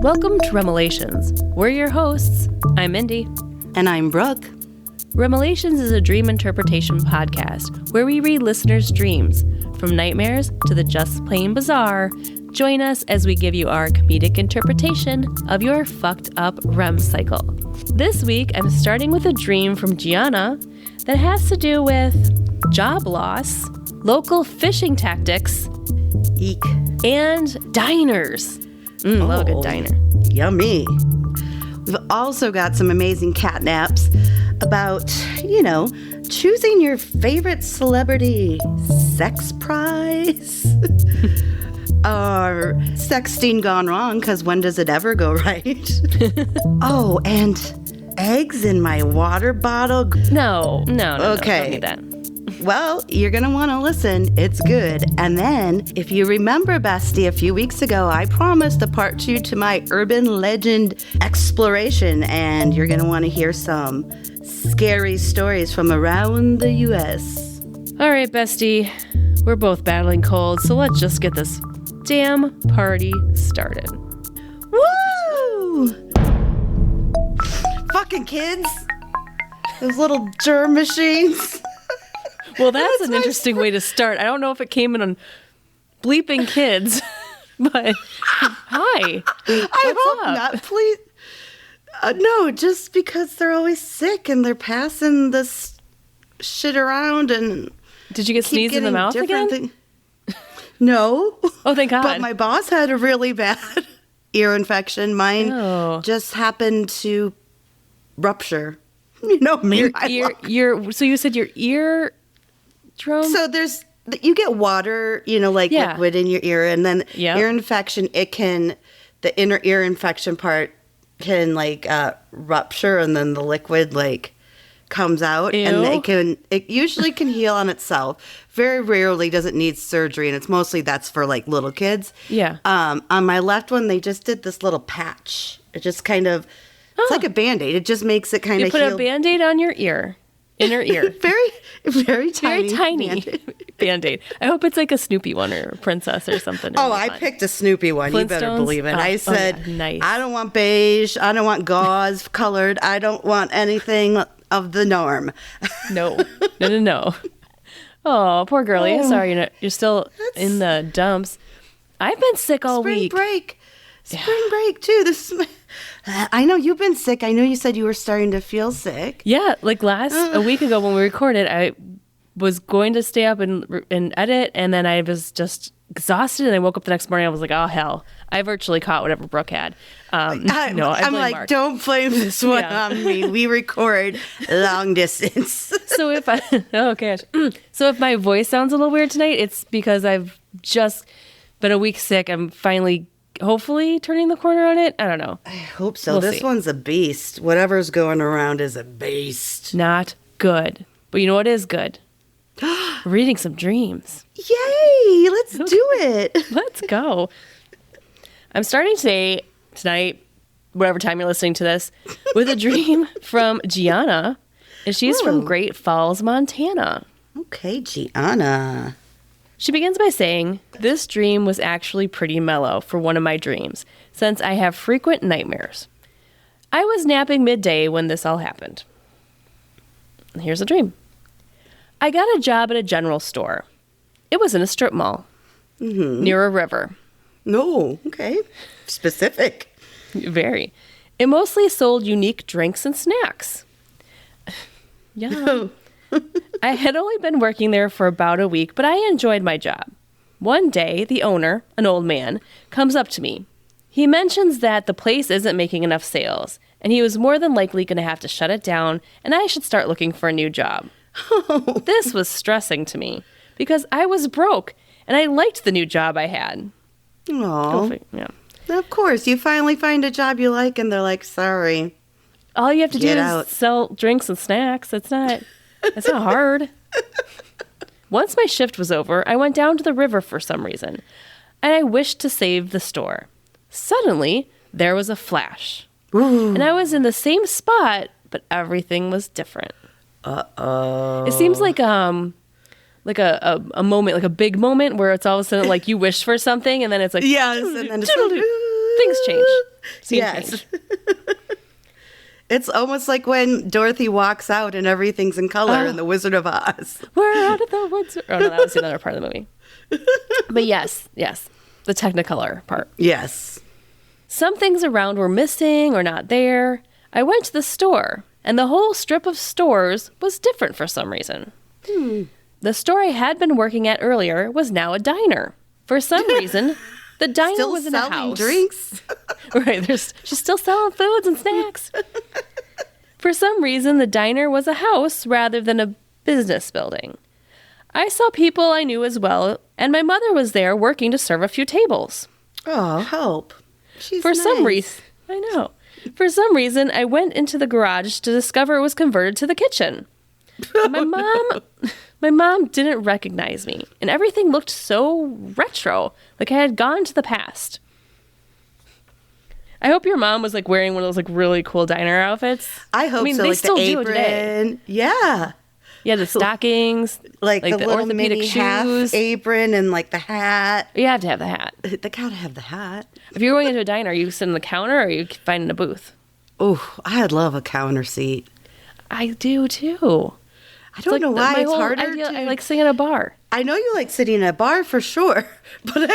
Welcome to REMelations. We're your hosts. I'm Mindy. And I'm Brooke. REMelations is a dream interpretation podcast where we read listeners' dreams, from nightmares to the just plain bizarre. Join us as we give you our comedic interpretation of your fucked up REM cycle. This week, I'm starting with a dream from Gianna that has to do with job loss, local fishing tactics, Eek. and diners. Love a good diner. Yummy. We've also got some amazing cat naps about, choosing your favorite celebrity sex prize. Or sexting gone wrong, because when does it ever go right? Oh, and eggs in my water bottle. No. Okay. Don't need that. Well, you're going to want to listen. It's good. And then, if you remember, Bestie, a few weeks ago, I promised a part 2 to my urban legend exploration, and you're going to want to hear some scary stories from around the U.S. All right, bestie. We're both battling cold, so let's just get this damn party started. Woo! Fucking kids. Those little germ machines. Well, that's an interesting way to start. I don't know if it came in on bleeping kids, but hi. I hope not. Please. No, just because they're always sick and they're passing this shit around and... Did you get sneezed in the mouth again? No. Oh, thank God. But my boss had a really bad ear infection. Mine just happened to rupture. You know me. So you said your ear drum? So you get water, liquid in your ear, and then ear infection, the inner ear infection part can rupture, and then the liquid comes out. Ew. And it usually can heal on itself. Very rarely does it need surgery, and it's mostly that's for little kids. Yeah. On my left one, they just did this little patch. It just kind of, it's like a Band-Aid. It just makes it kind of heal. You put a Band-Aid on your ear. Inner ear. Very, very tiny. Very tiny Band-Aid. I hope it's like a Snoopy one or a princess or something. Oh, I picked a Snoopy one. You better believe it. I said, nice. I don't want beige. I don't want gauze colored. I don't want anything of the norm. No. Oh, poor girlie. Sorry, you're still in the dumps. I've been sick all week. Spring break, too. I know you've been sick. I know you said you were starting to feel sick. Yeah, a week ago when we recorded, I was going to stay up and edit, and then I was just exhausted, and I woke up the next morning, I was like, oh, hell. I virtually caught whatever Brooke had. I'm like, Mark. Don't blame this one on me. We record long distance. So if my voice sounds a little weird tonight, it's because I've just been a week sick. I'm finally, hopefully, turning the corner on it. I don't know. I hope so. This one's a beast. Whatever's going around is a beast. Not good. But you know what is good? Reading some dreams. Yay! Let's do it. Let's go. I'm starting tonight, whatever time you're listening to this, with a dream from Gianna. And she's from Great Falls, Montana. Okay, Gianna. She begins by saying, this dream was actually pretty mellow for one of my dreams, since I have frequent nightmares. I was napping midday when this all happened. Here's the dream. I got a job at a general store. It was in a strip mall near a river. No, okay. Specific. Very. It mostly sold unique drinks and snacks. Yeah. I had only been working there for about a week, but I enjoyed my job. One day, the owner, an old man, comes up to me. He mentions that the place isn't making enough sales, and he was more than likely going to have to shut it down, and I should start looking for a new job. This was stressing to me, because I was broke, and I liked the new job I had. Aww. Yeah. Of course, you finally find a job you like, and they're like, sorry. All you have to do is sell drinks and snacks. It's not hard. Once my shift was over, I went down to the river for some reason, and I wished to save the store. Suddenly, there was a flash. Ooh. And I was in the same spot, but everything was different. Uh-oh. It seems like a moment, like a big moment where it's all of a sudden like you wish for something and then it's like... Yes, and then it's like... things change. Change. It's almost like when Dorothy walks out and everything's in color in The Wizard of Oz. We're out of the woods. Oh, no, that was another part of the movie. But yes, the Technicolor part. Yes. Some things around were missing or not there. I went to the store, and the whole strip of stores was different for some reason. The store I had been working at earlier was now a diner. For some reason, the diner Still was in a house. selling drinks. Right, she's still selling foods and snacks. For some reason, the diner was a house rather than a business building. I saw people I knew as well, and my mother was there working to serve a few tables. Oh, help. She's For nice. some reason, I know. For some reason, I went into the garage to discover it was converted to the kitchen. My mom didn't recognize me, and everything looked so retro, like I had gone to the past. I hope your mom was like wearing one of those like really cool diner outfits. I hope so. They like still the do apron. today. Yeah. Yeah, the stockings, Like the little orthopedic mini half shoes. apron and like the hat. You have to have the hat. They gotta have the hat. If you're going into a diner, are you sitting on the counter or are you finding a booth? Oh, I'd love a counter seat. I do too. I don't know why it's harder I like sitting at a bar. I know you like sitting at a bar for sure, but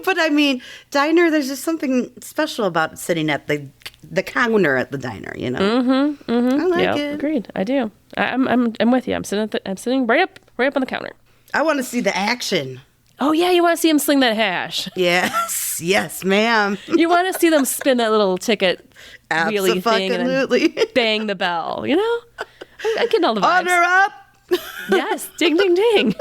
but I mean, diner. There's just something special about sitting at the counter at the diner. You know. I like it. Agreed. I do. I'm with you. I'm sitting right up on the counter. I want to see the action. Oh yeah, you want to see them sling that hash? Yes, ma'am. You want to see them spin that little ticket wheelie thing and Absolutely. bang the bell? You know, I'm getting all the vibes. Honor up. Yes, ding, ding, ding.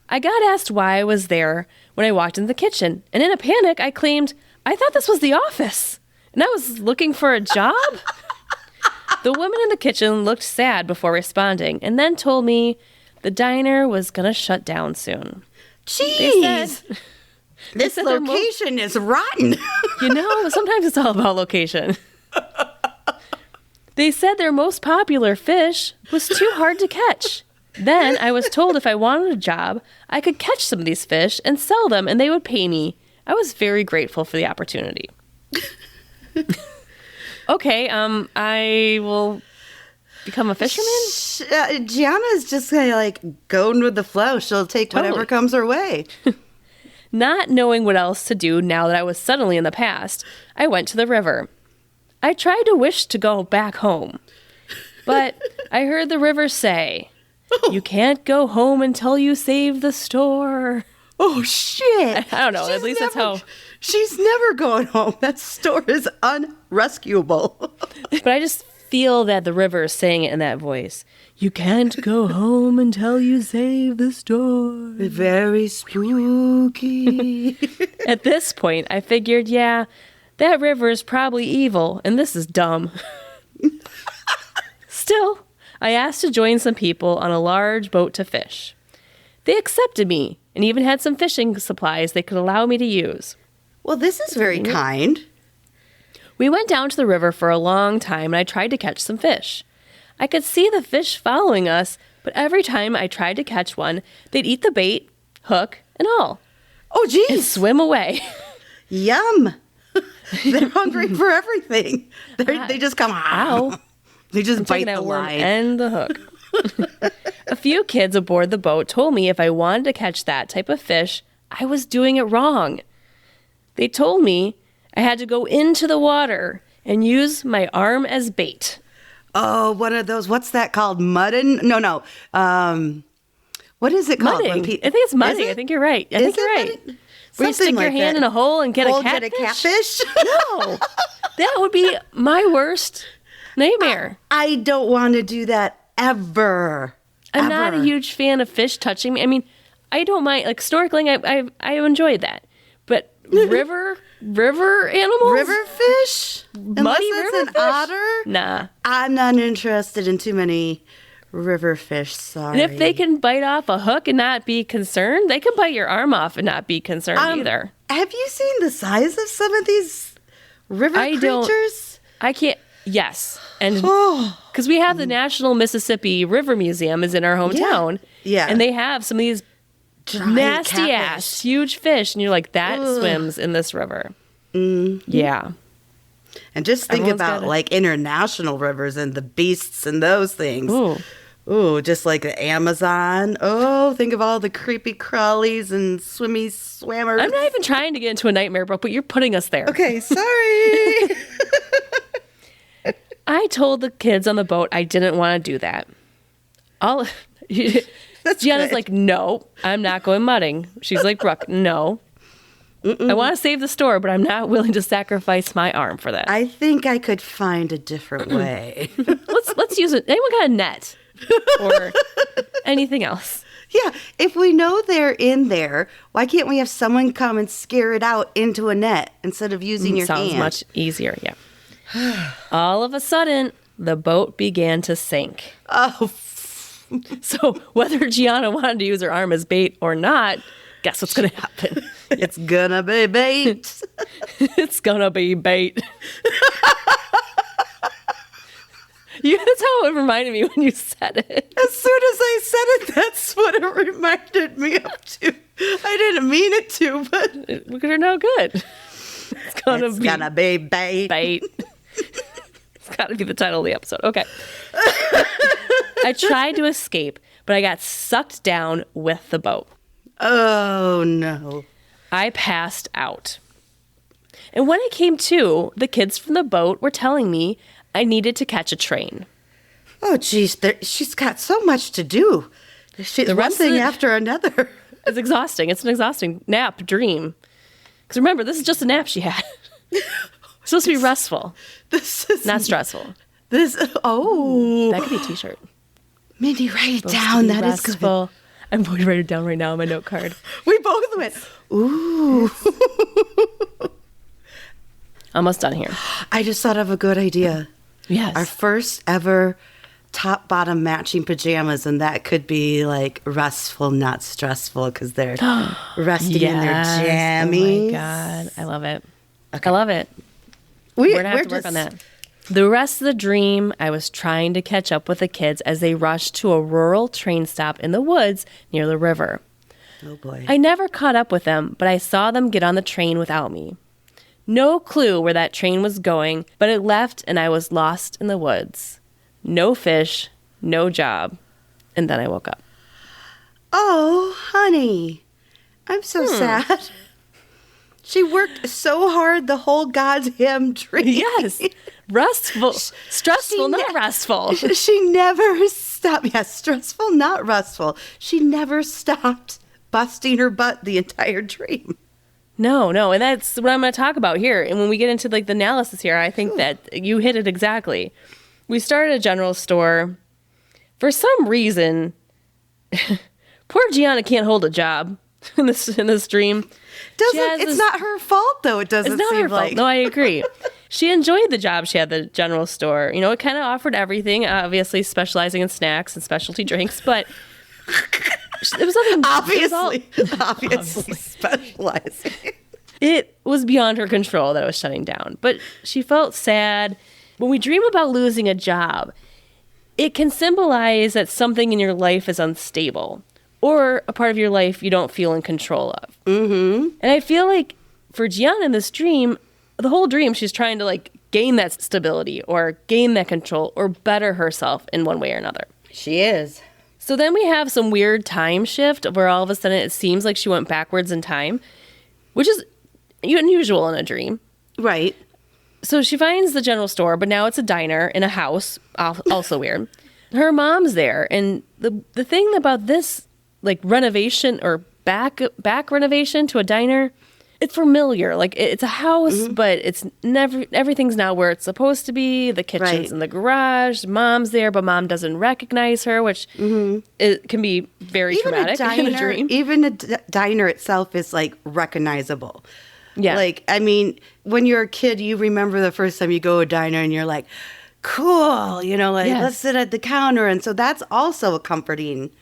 I got asked why I was there when I walked into the kitchen, and in a panic, I claimed, I thought this was the office, and I was looking for a job? The woman in the kitchen looked sad before responding, and then told me the diner was going to shut down soon. Jeez. This location is rotten. You know, sometimes it's all about location. They said their most popular fish was too hard to catch. Then I was told if I wanted a job, I could catch some of these fish and sell them and they would pay me. I was very grateful for the opportunity. Okay, I will become a fisherman? Gianna's just kind of like going with the flow. She'll take whatever comes her way. Not knowing what else to do now that I was suddenly in the past, I went to the river. I tried to wish to go back home, but I heard the river say, "You can't go home until you save the store." Oh, shit. I don't know. At least that's how. She's never going home. That store is unrescuable. But I just feel that the river is saying it in that voice. You can't go home until you save the store. Very spooky. At this point, I figured, yeah, that river is probably evil, and this is dumb. Still, I asked to join some people on a large boat to fish. They accepted me and even had some fishing supplies they could allow me to use. Well, this is very kind. We went down to the river for a long time, and I tried to catch some fish. I could see the fish following us, but every time I tried to catch one, they'd eat the bait, hook, and all. Oh, geez. And swim away. Yum. They're hungry for everything. They just come out. They just bite the line. And the hook. A few kids aboard the boat told me if I wanted to catch that type of fish, I was doing it wrong. They told me I had to go into the water and use my arm as bait. Oh, one of those, what's that called? Mudding? No. What is it called? Mudding. I think it's mudding. I think you're right. I think you're right. Where you stick your hand in a hole and get a catfish? No. That would be my worst nightmare. I don't want to do that ever. I'm not a huge fan of fish touching me. I mean, I don't mind, like snorkeling, I enjoyed that. But river animals? River fish? Muddy river fish? Otter? Nah. I'm not interested in too many river fish, sorry. And if they can bite off a hook and not be concerned, they can bite your arm off and not be concerned either. Have you seen the size of some of these river creatures? I can't. Yes. And because we have the National Mississippi River Museum is in our hometown. Yeah. And they have some of these nasty catfish. ass, huge fish. And you're like, that swims in this river. Mm-hmm. Yeah. And just think Everyone's about like international rivers and the beasts and those things. Ooh, just like the Amazon. Oh, think of all the creepy crawlies and swimmers. I'm not even trying to get into a nightmare, Brooke, but you're putting us there. Okay, sorry. I told the kids on the boat I didn't want to do that. Gianna's like, no, I'm not going mudding. She's like, Brooke, no. I want to save the store, but I'm not willing to sacrifice my arm for that. I think I could find a different way. Let's use it. Anyone got a net or anything else? Yeah, if we know they're in there, why can't we have someone come and scare it out into a net instead of using your Sounds hand? much easier, yeah. All of a sudden, the boat began to sink. Oh. So whether Gianna wanted to use her arm as bait or not, guess what's going to happen? It's gonna be bait. It's gonna be bait. That's how it reminded me when you said it. As soon as I said it, that's what it reminded me of too. I didn't mean it to, but We're gonna know good. It's gonna be bait. Bait. It's got to be the title of the episode. Okay. I tried to escape, but I got sucked down with the boat. Oh, no. I passed out. And when I came to, the kids from the boat were telling me I needed to catch a train. Oh, geez. She's got so much to do. One thing after another. It's exhausting. It's an exhausting nap dream. Because remember, this is just a nap she had. It's supposed to be restful. This is not stressful. That could be a t-shirt. Mindy, write it down. That is good. I'm going to write it down right now on my note card. We both went, ooh. Almost done here. I just thought of a good idea. Yes. Our first ever top-bottom matching pajamas, and that could be like restful, not stressful, because they're resting in their jammies. Oh my God. I love it. Okay. I love it. We're going to have to work on that. The rest of the dream, I was trying to catch up with the kids as they rushed to a rural train stop in the woods near the river. Oh, boy. I never caught up with them, but I saw them get on the train without me. No clue where that train was going, but it left and I was lost in the woods. No fish, no job. And then I woke up. Oh, honey. I'm so sad. She worked so hard the whole goddamn dream. Yes. Restful. Stressful, not restful. She never stopped. Yes, stressful, not restful. She never stopped busting her butt the entire dream. No. And that's what I'm going to talk about here. And when we get into like the analysis here, I think that you hit it exactly. We started a general store. For some reason, poor Gianna can't hold a job in this dream. It's not her fault, though. It doesn't seem her fault. No, I agree. She enjoyed the job she had at the general store. You know, it kind of offered everything, obviously specializing in snacks and specialty drinks, but it was nothing. Obviously specializing. It was beyond her control that it was shutting down, but she felt sad. When we dream about losing a job, it can symbolize that something in your life is unstable or a part of your life you don't feel in control of. Mm-hmm. And I feel like for Gianna in this dream, the whole dream, she's trying to like gain that stability or gain that control or better herself in one way or another. She is. So then we have some weird time shift where all of a sudden it seems like she went backwards in time, which is unusual in a dream. Right. So she finds the general store, but now it's a diner in a house, also weird. Her mom's there, and the thing about this like renovation or back renovation to a diner, it's familiar. Like it's a house, but it's never everything's not where it's supposed to be. The kitchen's in the garage. Mom's there, but mom doesn't recognize her, which it can be very traumatic in a dream. Even a diner itself is like recognizable. Yeah. Like, I mean, when you're a kid, you remember the first time you go to a diner and you're like, cool, you know, like let's sit at the counter. And so that's also a comforting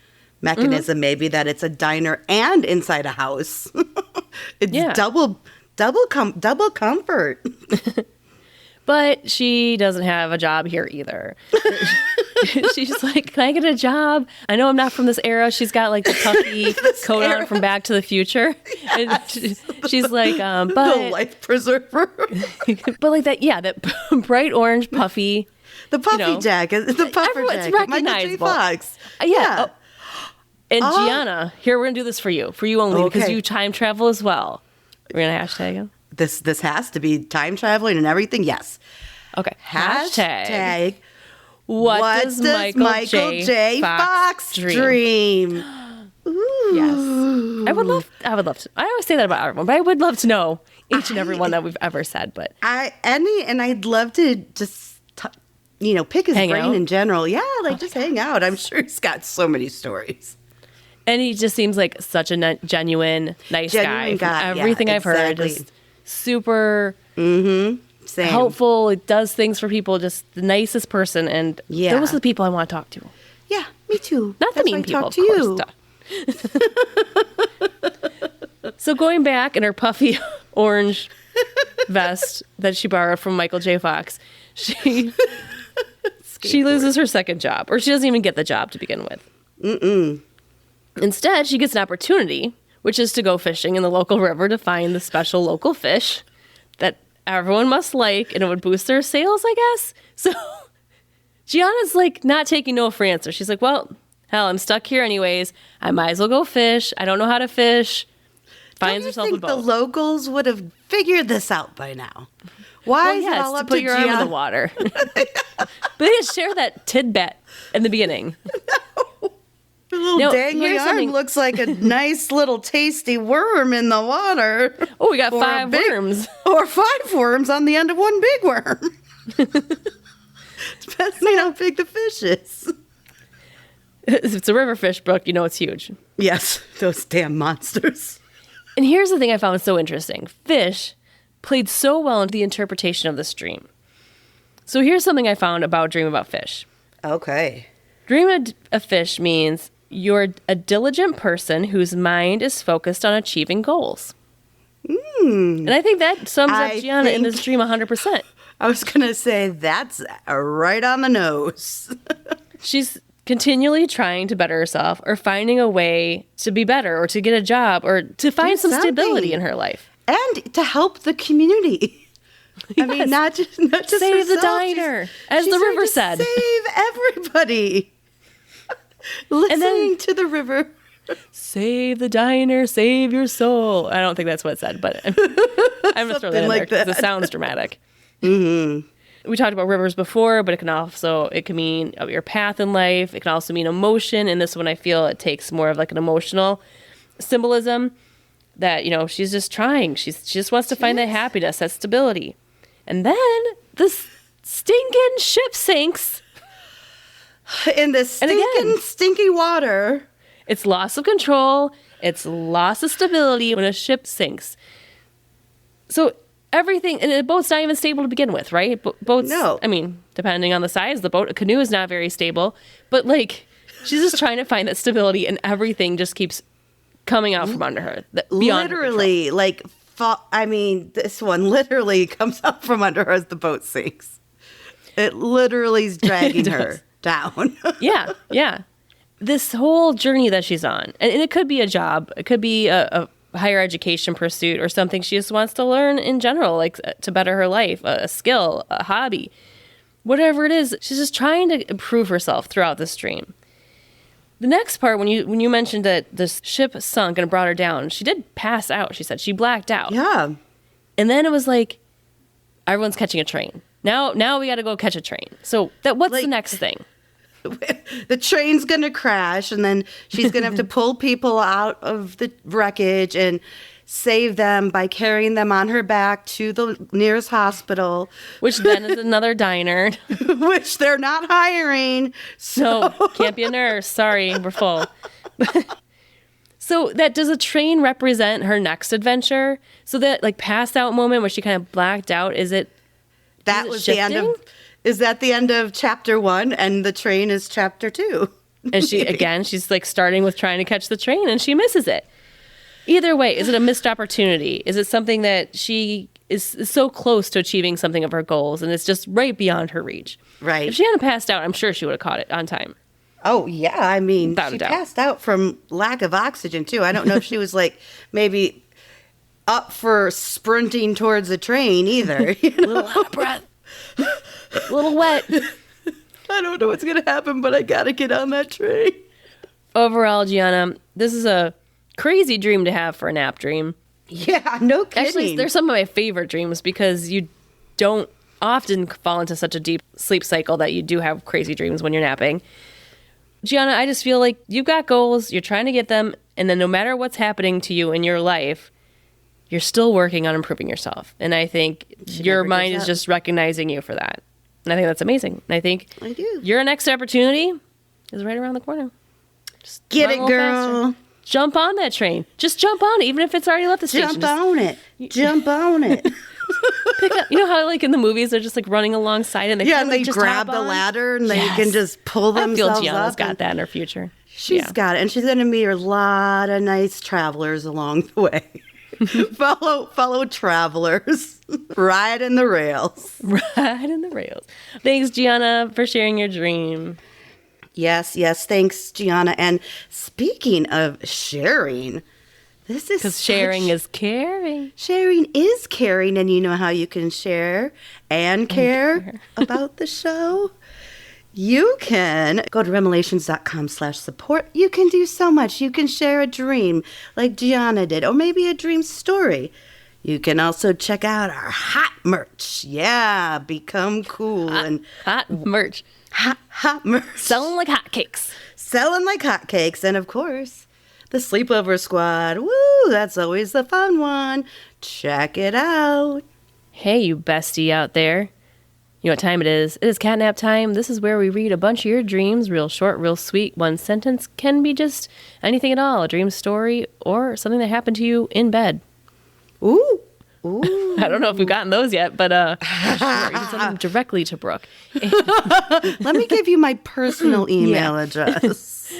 mechanism, maybe, that it's a diner and inside a house. It's double comfort. But she doesn't have a job here either. she's like, can I get a job? I know I'm not from this era. She's got like the puffy coat on from Back to the Future. And she's like, The but life preserver. but like that bright orange puffy. The puffy jacket. The puffer It's jacket. recognizable. Michael J. Fox. Yeah. Oh. And Gianna, here we're going to do this for you only, because you time travel as well. We're going to hashtag him. This has to be time traveling and everything. Yes. Okay. Hashtag. What does Michael J. Fox dream? Ooh. Yes. I would love to. I always say that about everyone, but I would love to know each and every one that we've ever said. But I'd love to just pick his brain out. in general. Yeah, just hang out. I'm sure he's got so many stories. And he just seems like such a genuine, nice guy. From everything I've heard, just super helpful. It does things for people. Just the nicest person. And those are the people I want to talk to. Yeah, me too. Not the mean people, of course. So going back in her puffy orange vest that she borrowed from Michael J. Fox, she loses her second job, or she doesn't even get the job to begin with. Instead, she gets an opportunity, which is to go fishing in the local river to find the special local fish that everyone must like, and it would boost their sales, I guess. So Gianna's like not taking no for an answer. She's like, well, hell, I'm stuck here anyways. I might as well go fish. I don't know how to fish. Finds herself a boat. The locals would have figured this out by now. Why is it all up to put to your arm in the water? But they just share that tidbit in the beginning. The little dangly arm looks like a nice little tasty worm in the water. Oh, we got 5 worms. Or 5 worms on the end of one big worm. Depends on how big the fish is. If it's a river fish, Brooke, you know it's huge. Yes, those damn monsters. And here's the thing I found so interesting. Fish played so well into the interpretation of this dream. So here's something I found about Dream About Fish. Okay. Dream a fish means you're a diligent person whose mind is focused on achieving goals. And I think that sums up Gianna in this dream 100%. I was going to say that's right on the nose. She's continually trying to better herself, or finding a way to be better, or to get a job, or to find some stability in her life. And to help the community. Yes. I mean, not just save herself. The diner, as the river said. Save everybody. Listening to the river. Save the diner, save your soul. I don't think that's what it said, but I'm going to throw that in there because it sounds dramatic. We talked about rivers before, but it can mean your path in life. It can also mean emotion. And this one, I feel it takes more of like an emotional symbolism that, she's just trying. She just wants to find that happiness, that stability. And then this stinking ship sinks. In this stinky water. It's loss of control. It's loss of stability when a ship sinks. So everything, and a boat's not even stable to begin with, right? Boats, no. I mean, depending on the size of the boat, a canoe is not very stable. But she's just trying to find that stability, and everything just keeps coming out from under her. Literally, this one literally comes out from under her as the boat sinks. It literally is dragging her down. Yeah. This whole journey that she's on, and it could be a job, it could be a higher education pursuit, or something she just wants to learn in general, to better her life, a skill, a hobby, whatever it is. She's just trying to improve herself throughout this dream. The next part, when you mentioned that the ship sunk and it brought her down, she did pass out. She said she blacked out. Yeah. And then it was like, everyone's catching a train. Now we got to go catch a train. So what's the next thing? The train's going to crash, and then she's going to have to pull people out of the wreckage and save them by carrying them on her back to the nearest hospital. Which then is another diner. Which they're not hiring. So can't be a nurse. Sorry, we're full. So does a train represent her next adventure? So that passed out moment where she kind of blacked out, is that was shifting? The end of... Is that the end of chapter 1 and the train is chapter 2? And she's starting with trying to catch the train and she misses it. Either way, is it a missed opportunity? Is it something that she is so close to achieving something of her goals, and it's just right beyond her reach. Right. If she hadn't passed out, I'm sure she would have caught it on time. Oh, yeah. I mean, Without she a doubt. passed out from lack of oxygen, too. I don't know if she was, like, maybe up for sprinting towards a train either. You know? A little out of breath. A little wet. I don't know what's going to happen, but I got to get on that train. Overall, Gianna, this is a crazy dream to have for a nap dream. Yeah, no kidding. Actually, they're some of my favorite dreams because you don't often fall into such a deep sleep cycle that you do have crazy dreams when you're napping. Gianna, I just feel like you've got goals, you're trying to get them, and then no matter what's happening to you in your life, you're still working on improving yourself. And I think your mind is just recognizing you for that. And I think that's amazing. And I think your next opportunity is right around the corner. Just get it, girl. Faster. Jump on that train. Just jump on it, even if it's already left the station. Jump on it. Jump on it. Pick up. You know how, like, in the movies, they're just, like, running alongside and they just grab the ladder and they can just pull themselves up. I feel Gianna's got that in her future. She's got it. And she's going to meet a lot of nice travelers along the way. fellow travelers. Riding the rails. Riding the rails. Thanks, Gianna, for sharing your dream. Yes. Thanks, Gianna. And speaking of sharing, this is because sharing is caring. Sharing is caring, and you know how you can share and care about the show. You can go to REMelations.com/support. You can do so much. You can share a dream like Gianna did, or maybe a dream story. You can also check out our hot merch. Yeah, become cool and hot merch. Hot merch. Selling like hotcakes. Selling like hotcakes. And of course, the Sleepover Squad. Woo, that's always the fun one. Check it out. Hey, you bestie out there. You know what time it is? It is catnap time. This is where we read a bunch of your dreams, real short, real sweet. One sentence can be just anything at all, a dream story or something that happened to you in bed. Ooh. I don't know if we've gotten those yet, but sure, you can send them directly to Brooke. Let me give you my personal email address.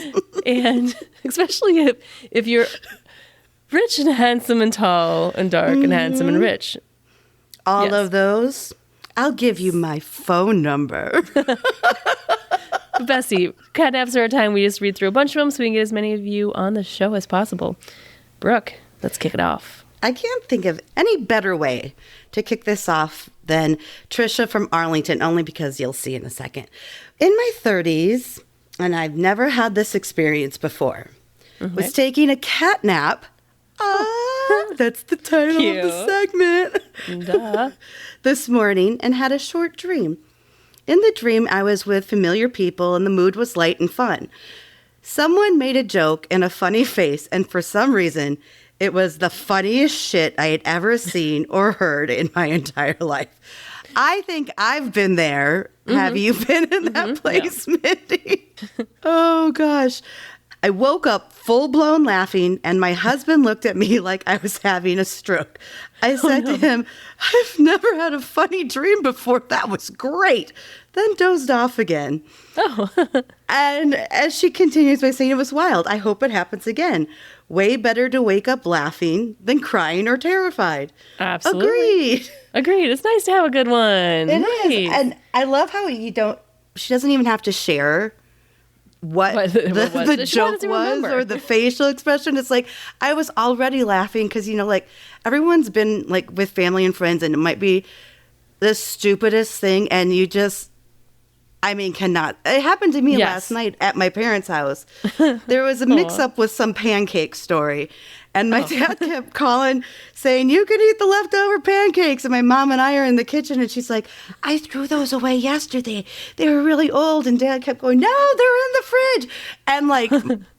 And especially if you're rich and handsome and tall and dark and handsome and rich. All of those. I'll give you my phone number. Bessie, catnaps are a time we just read through a bunch of them so we can get as many of you on the show as possible. Brooke, let's kick it off. I can't think of any better way to kick this off than Trisha from Arlington, only because you'll see in a second. In my 30s, and I've never had this experience before, was taking a cat nap. That's the title of the segment. Duh. This morning, and had a short dream. In the dream, I was with familiar people, and the mood was light and fun. Someone made a joke and a funny face, and for some reason, it was the funniest shit I had ever seen or heard in my entire life. I think I've been there. Have you been in that place, Mindy? Oh, gosh. I woke up full-blown laughing, and my husband looked at me like I was having a stroke. I said to him, I've never had a funny dream before. That was great. Then dozed off again. Oh. And as she continues by saying, it was wild. I hope it happens again. Way better to wake up laughing than crying or terrified. Absolutely. Agreed. It's nice to have a good one. It is. And I love how she doesn't even have to share what the joke was or the facial expression. It's like, I was already laughing because, like, everyone's been, like, with family and friends, and it might be the stupidest thing, and you just, cannot. It happened to me last night at my parents' house. There was a mix-up with some pancake story, and my dad kept calling, saying, you can eat the leftover pancakes. And my mom and I are in the kitchen, and she's like, I threw those away yesterday. They were really old. And Dad kept going, no, they're in the fridge. And, like,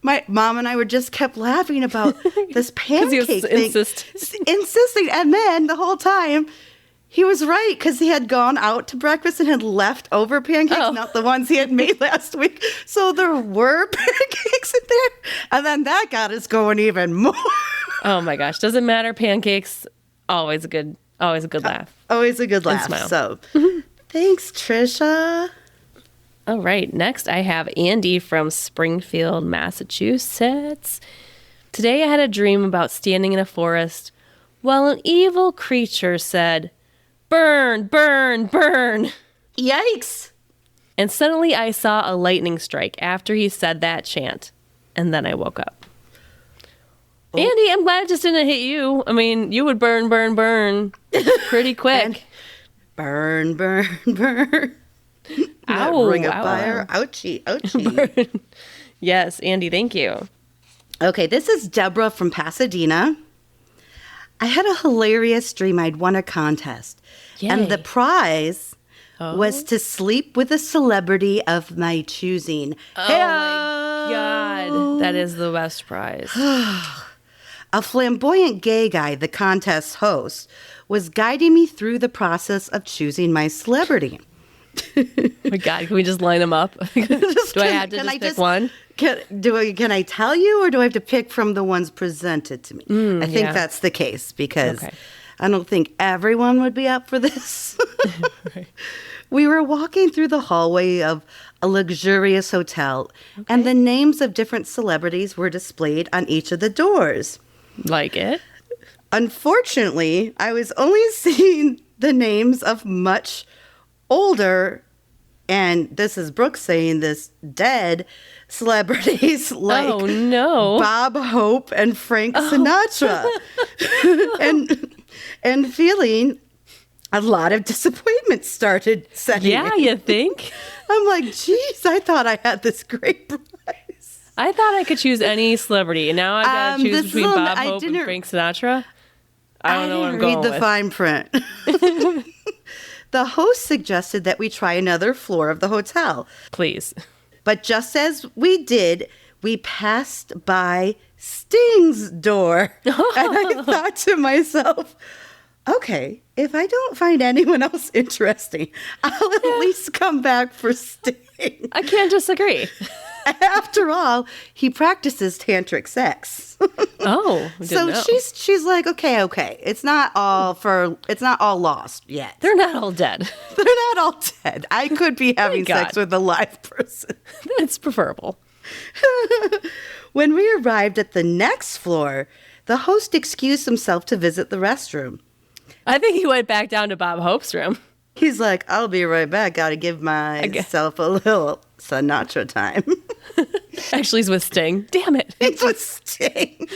my mom and I were just kept laughing about this pancake thing. Insisting. And then the whole time, he was right, because he had gone out to breakfast and had left over pancakes, not the ones he had made last week. So there were pancakes in there. And then that got us going even more. Oh my gosh. Doesn't matter. Pancakes, always a good laugh. Always a good laugh. Smile. So thanks, Trisha. All right. Next, I have Andy from Springfield, Massachusetts. Today I had a dream about standing in a forest while an evil creature said, "Burn, burn, burn." Yikes. And suddenly I saw a lightning strike after he said that chant. And then I woke up. Oh. Andy, I'm glad it just didn't hit you. I mean, you would burn, burn, burn pretty quick. Burn, burn, burn. Ow, Ring of fire. Ouchie, ouchie. Burn. Yes, Andy, thank you. Okay, this is Deborah from Pasadena. I had a hilarious dream. I'd won a contest. Yay. And the prize was to sleep with a celebrity of my choosing. Oh, my God. That is the best prize. A flamboyant gay guy, the contest host, was guiding me through the process of choosing my celebrity. Oh my God, can we just line them up? Do I have to just pick one? Can I tell you, or do I have to pick from the ones presented to me? I think that's the case, because I don't think everyone would be up for this. Right. We were walking through the hallway of a luxurious hotel, and the names of different celebrities were displayed on each of the doors. Like it? Unfortunately, I was only seeing the names of much older, and this is Brooke saying this, dead celebrities like Bob Hope and Frank Sinatra. and feeling a lot of disappointment started setting in. Yeah, you think? I'm like, geez, I thought I had this great prize. I thought I could choose any celebrity, and now I got to choose between Bob Hope and Frank Sinatra. I don't know what I'm going with. I didn't read the fine print. The host suggested that we try another floor of the hotel. Please. But just as we did, we passed by Sting's door. And I thought to myself, okay, if I don't find anyone else interesting, I'll at least come back for Sting. I can't disagree. After all, he practices tantric sex. Oh, so she's like, okay. It's not all lost yet. They're not all dead. They're not all dead. I could be having sex with a live person. It's preferable. When we arrived at the next floor, the host excused himself to visit the restroom. I think he went back down to Bob Hope's room. He's like, I'll be right back. Got to give myself a little Sinatra time. Actually, he's with Sting. Damn it. He's with Sting.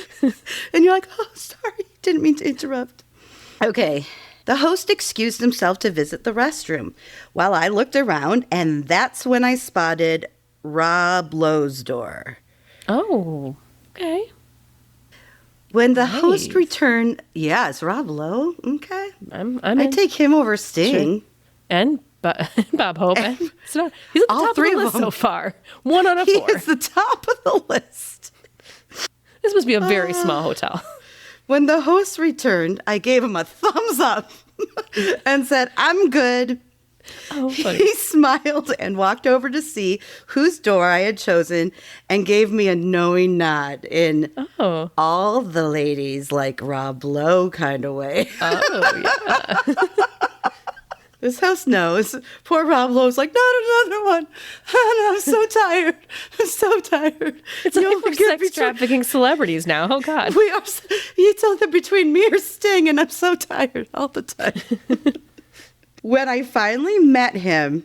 And you're like, oh, sorry. Didn't mean to interrupt. Okay. The host excused himself to visit the restroom while I looked around, and that's when I spotted Rob Lowe's door. Oh, okay. When the host returned, yes, Rob Lowe. Okay, I take him over Sting, sure. And Bob Hope. He's at the top of the list so far. 1 out of 4. He is the top of the list. This must be a very small hotel. When the host returned, I gave him a thumbs up and said, "I'm good." Oh, funny. He smiled and walked over to see whose door I had chosen and gave me a knowing nod in all the ladies like Rob Lowe kind of way. Oh, yeah. This house knows. Poor Rob Lowe's like, not another one. I'm so tired. I'm so tired. It's like we're sex trafficking celebrities now. Oh, God. We are. You tell them between me or Sting, and I'm so tired all the time. When I finally met him,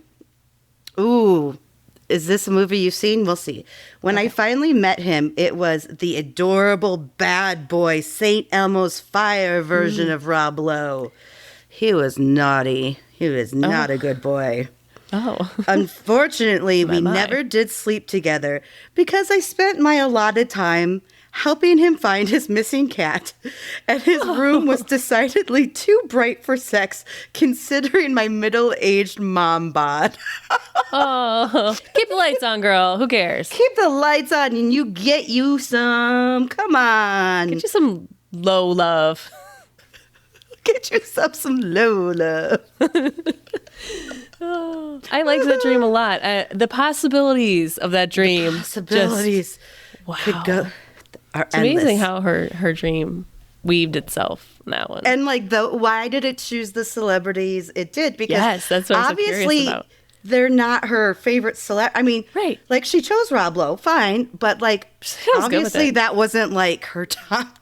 is this a movie you've seen? We'll see. When I finally met him, it was the adorable bad boy St. Elmo's Fire version of Rob Lowe. He was naughty. He was not a good boy. Oh. Unfortunately, we never did sleep together because I spent my allotted time helping him find his missing cat, and his room was decidedly too bright for sex, considering my middle-aged mom bod. Oh, keep the lights on, girl. Who cares? Keep the lights on, and you get you some. Come on. Get you some low love. Get yourself some low love. I liked that dream a lot. The possibilities of that dream. Possibilities. Could go. It's amazing how her dream weaved itself in that one. And like, why did it choose the celebrities it did? Because yes, that's what I'm so curious about. they're not her favorite select. I mean, right. Like she chose Rob Lowe, fine, but like obviously that wasn't like her top.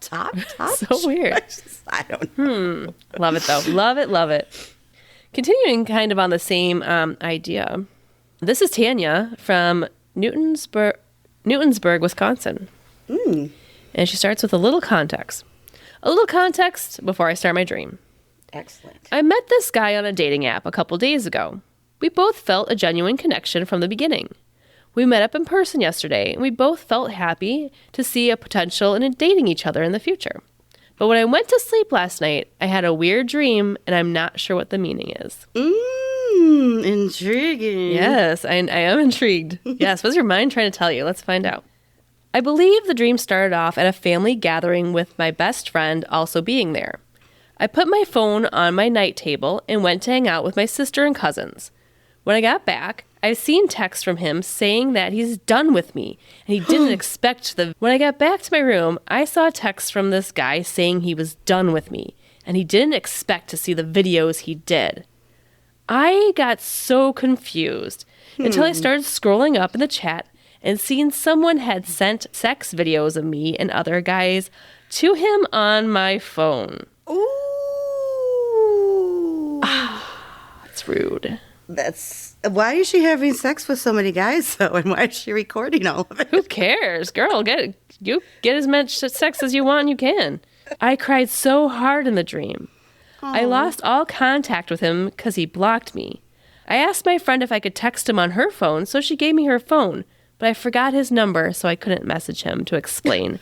So weird. I don't know. Love it though. Love it. Continuing kind of on the same idea. This is Tanya from Newtonsburg, Wisconsin. And she starts with a little context. A little context before I start my dream. Excellent. I met this guy on a dating app a couple days ago. We both felt a genuine connection from the beginning. We met up in person yesterday, and we both felt happy to see a potential in dating each other in the future. But when I went to sleep last night, I had a weird dream, and I'm not sure what the meaning is. Intriguing. Yes, I am intrigued. Yes, what's your mind trying to tell you? Let's find out. I believe the dream started off at a family gathering with my best friend also being there. I put my phone on my night table and went to hang out with my sister and cousins. When I got back, I've seen texts from him saying that he's done with me, and he didn't expect the... When I got back to my room, I saw a text from this guy saying he was done with me, and he didn't expect to see the videos he did. I got so confused until I started scrolling up in the chat and seeing someone had sent sex videos of me and other guys to him on my phone. Ooh. It's rude. Why is she having sex with so many guys, though? And why is she recording all of it? Who cares? Girl, get as much sex as you want and you can. I cried so hard in the dream. Aww. I lost all contact with him because he blocked me. I asked my friend if I could text him on her phone, so she gave me her phone, but I forgot his number, so I couldn't message him to explain.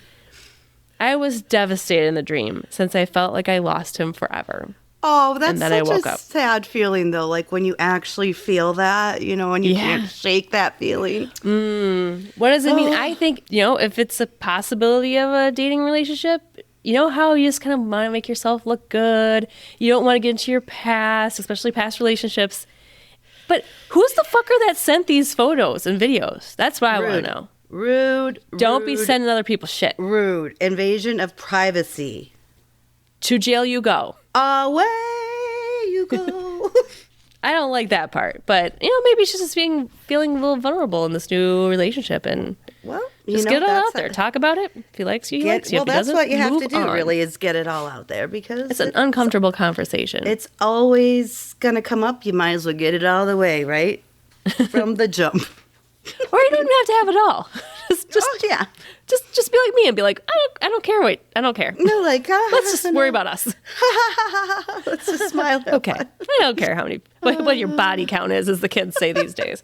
I was devastated in the dream since I felt like I lost him forever. Oh, that's such a sad feeling, though, like when you actually feel that, and you can't shake that feeling. What does it mean? I think, if it's a possibility of a dating relationship, you know how you just kind of want to make yourself look good. You don't want to get into your past, especially past relationships. But who's the fucker that sent these photos and videos? That's what I want to know. Rude. Don't be sending other people shit. Rude. Invasion of privacy. To jail you go. Away you go. I don't like that part, but maybe she's just feeling a little vulnerable in this new relationship, and just get it all out there. Talk about it. If he likes you, he likes you. Well, that's what you have to do, really, is get it all out there because it's an uncomfortable conversation. It's always gonna come up. You might as well get it out of the way, right, from the jump. Or you don't even have to have it all. Just be like me and be like, I don't care. Wait, I don't care. No, like let's just worry about us. Let's just smile. Okay, I don't care what your body count is, as the kids say these days.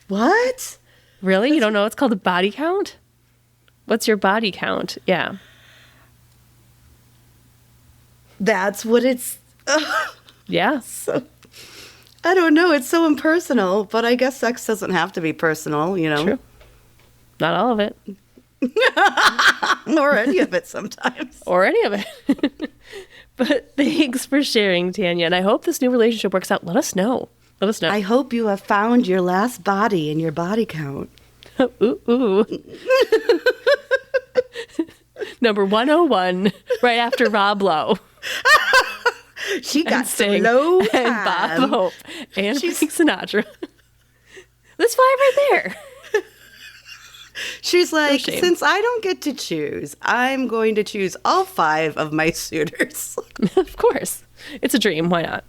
What? Really? You don't know it's called a body count? What's your body count? Yeah. That's what it's. Yeah. So, I don't know. It's so impersonal, but I guess sex doesn't have to be personal, True. Not all of it. Or any of it sometimes. Or any of it. But thanks for sharing, Tanya. And I hope this new relationship works out. Let us know. I hope you have found your last body in your body count. Ooh. Number 101, right after Rob Lowe. She got some low time. And Bob Hope. And Frank Sinatra. There's 5 right there. She's like, since I don't get to choose, I'm going to choose all 5 of my suitors. Of course. It's a dream. Why not?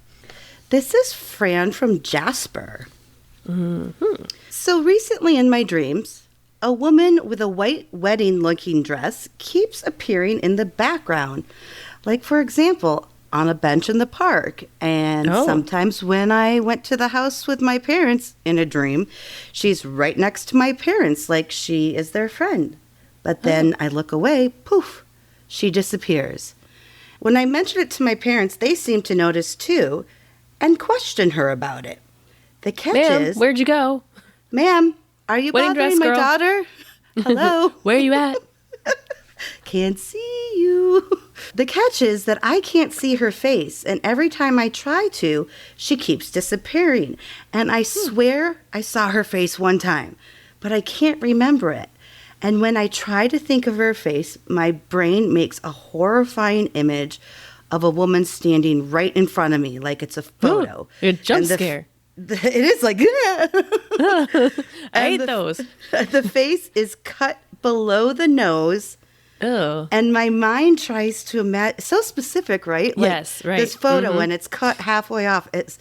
This is Fran from Jasper. Mm-hmm. So recently in my dreams, a woman with a white wedding-looking dress keeps appearing in the background. Like, for example, on a bench in the park. And sometimes when I went to the house with my parents in a dream, she's right next to my parents like she is their friend. But then I look away, poof, she disappears. When I mention it to my parents, they seem to notice too and question her about it. The catch is... where'd you go? Ma'am, are you Wedding bothering my daughter? Hello? Where are you at? Can't see you. The catch is that I can't see her face, and every time I try to, she keeps disappearing. And I swear I saw her face one time, but I can't remember it. And when I try to think of her face, my brain makes a horrifying image of a woman standing right in front of me, like it's a photo. A jump scare. it is like, I hate those. The face is cut below the nose. Oh. And my mind tries to imagine, so specific, right? Like, yes, right. This photo, and it's cut halfway off. It's,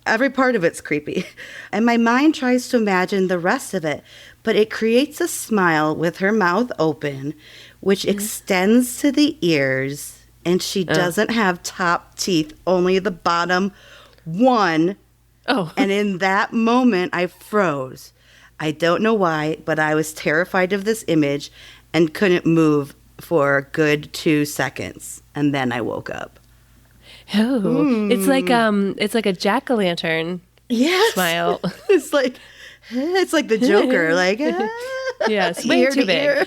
every part of it's creepy. And my mind tries to imagine the rest of it, but it creates a smile with her mouth open, which extends to the ears, and she doesn't have top teeth, only the bottom one. Oh. And in that moment, I froze. I don't know why, but I was terrified of this image and couldn't move for a good 2 seconds. And then I woke up. Oh, it's like a jack-o'-lantern smile. It's like the Joker, like yes, way too big. Ear.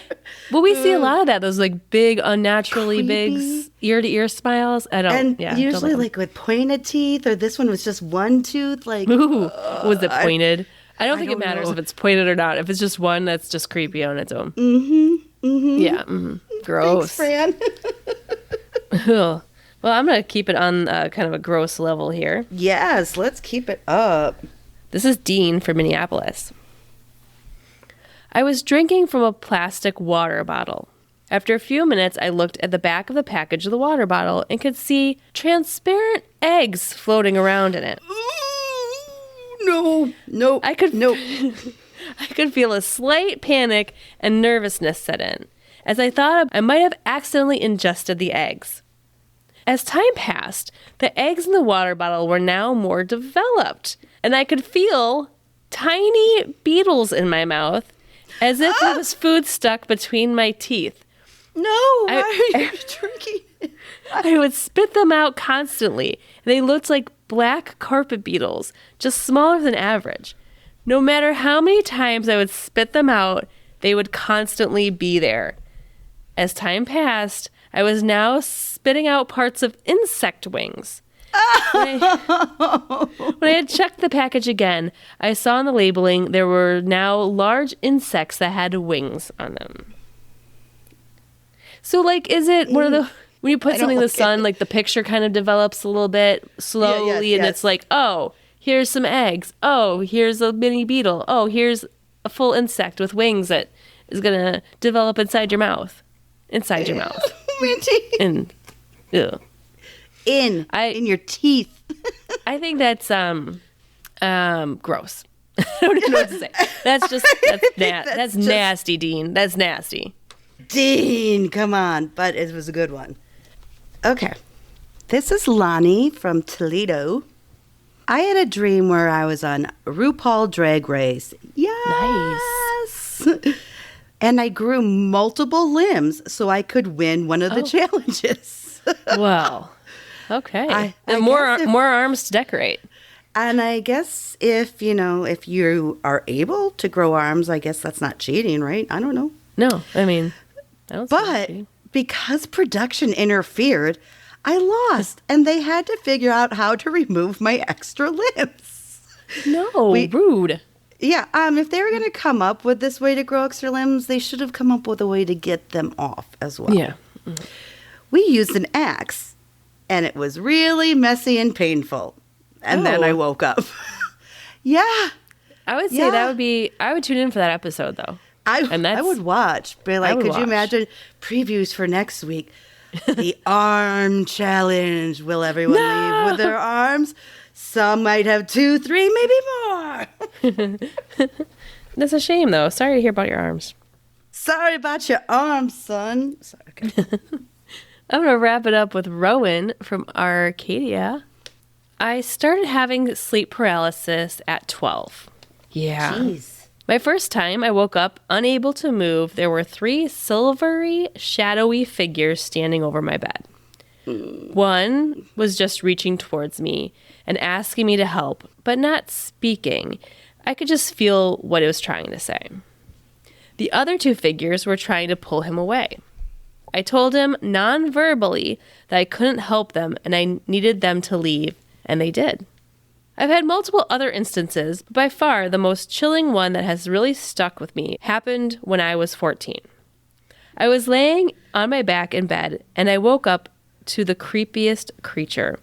Well, we see a lot of that. Those like big, unnaturally Creepy. big ear-to-ear smiles. I don't. And yeah, usually don't like with pointed teeth, or this one was just one tooth. Like, ooh, was it pointed? I don't think it matters know. if it's pointed or not. If it's just one, that's just creepy on its own. Yeah. Gross. Thanks, Fran. Well, I'm going to keep it on kind of a gross level here. Yes, let's keep it up. This is Dean from Minneapolis. I was drinking from a plastic water bottle. After a few minutes, I looked at the back of the package of the water bottle and could see transparent eggs floating around in it. No. I could feel a slight panic and nervousness set in, as I thought I might have accidentally ingested the eggs. As time passed, the eggs in the water bottle were now more developed, and I could feel tiny beetles in my mouth, as if there was food stuck between my teeth. No, why are you drinking? I would spit them out constantly, and they looked like black carpet beetles, just smaller than average. No matter how many times I would spit them out, they would constantly be there. As time passed, I was now spitting out parts of insect wings. When I had checked the package again, I saw on the labeling there were now large insects that had wings on them. So, like, is it one of the... When you put something in the sun, like, the picture kind of develops a little bit slowly, and it's like, oh, here's some eggs. Oh, here's a mini beetle. Oh, here's a full insect with wings that is going to develop inside your mouth. Inside your mouth. In your teeth. I think that's gross. I don't even know what to say. That's nasty, Dean. That's nasty. Dean, come on. But it was a good one. Okay. This is Lonnie from Toledo. I had a dream where I was on RuPaul Drag Race. Yes. Nice. And I grew multiple limbs so I could win one of the challenges. Well, okay. And more arms to decorate. And I guess if you are able to grow arms, I guess that's not cheating, right? I don't know. No, I mean, I don't. But because production interfered, I lost, and they had to figure out how to remove my extra limbs. No, rude. Yeah, if they were going to come up with this way to grow extra limbs, they should have come up with a way to get them off as well. Yeah. We used an axe, and it was really messy and painful. And then I woke up. Yeah. I would say I would tune in for that episode, though. I would watch. But could you imagine previews for next week? The arm challenge. Will everyone leave with their arms? Some might have 2, 3, maybe more. That's a shame, though. Sorry to hear about your arms. Sorry about your arms, son. Sorry, okay. I'm going to wrap it up with Rowan from Arcadia. I started having sleep paralysis at 12. Yeah. Jeez. My first time, I woke up unable to move. There were 3 silvery, shadowy figures standing over my bed. One was just reaching towards me and asking me to help, but not speaking. I could just feel what it was trying to say. The other 2 figures were trying to pull him away. I told him non-verbally that I couldn't help them and I needed them to leave, and they did. I've had multiple other instances, but by far the most chilling one that has really stuck with me happened when I was 14. I was laying on my back in bed, and I woke up to the creepiest creature.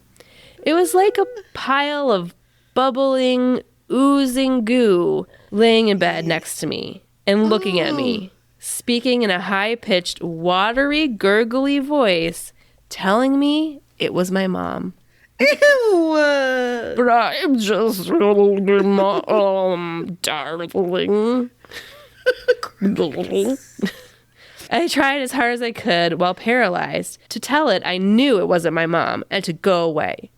It was like a pile of bubbling, oozing goo laying in bed next to me and looking at me, speaking in a high-pitched, watery, gurgly voice, telling me it was my mom. Ew! But I'm just your mom, darling. I tried as hard as I could, while paralyzed, to tell it I knew it wasn't my mom and to go away.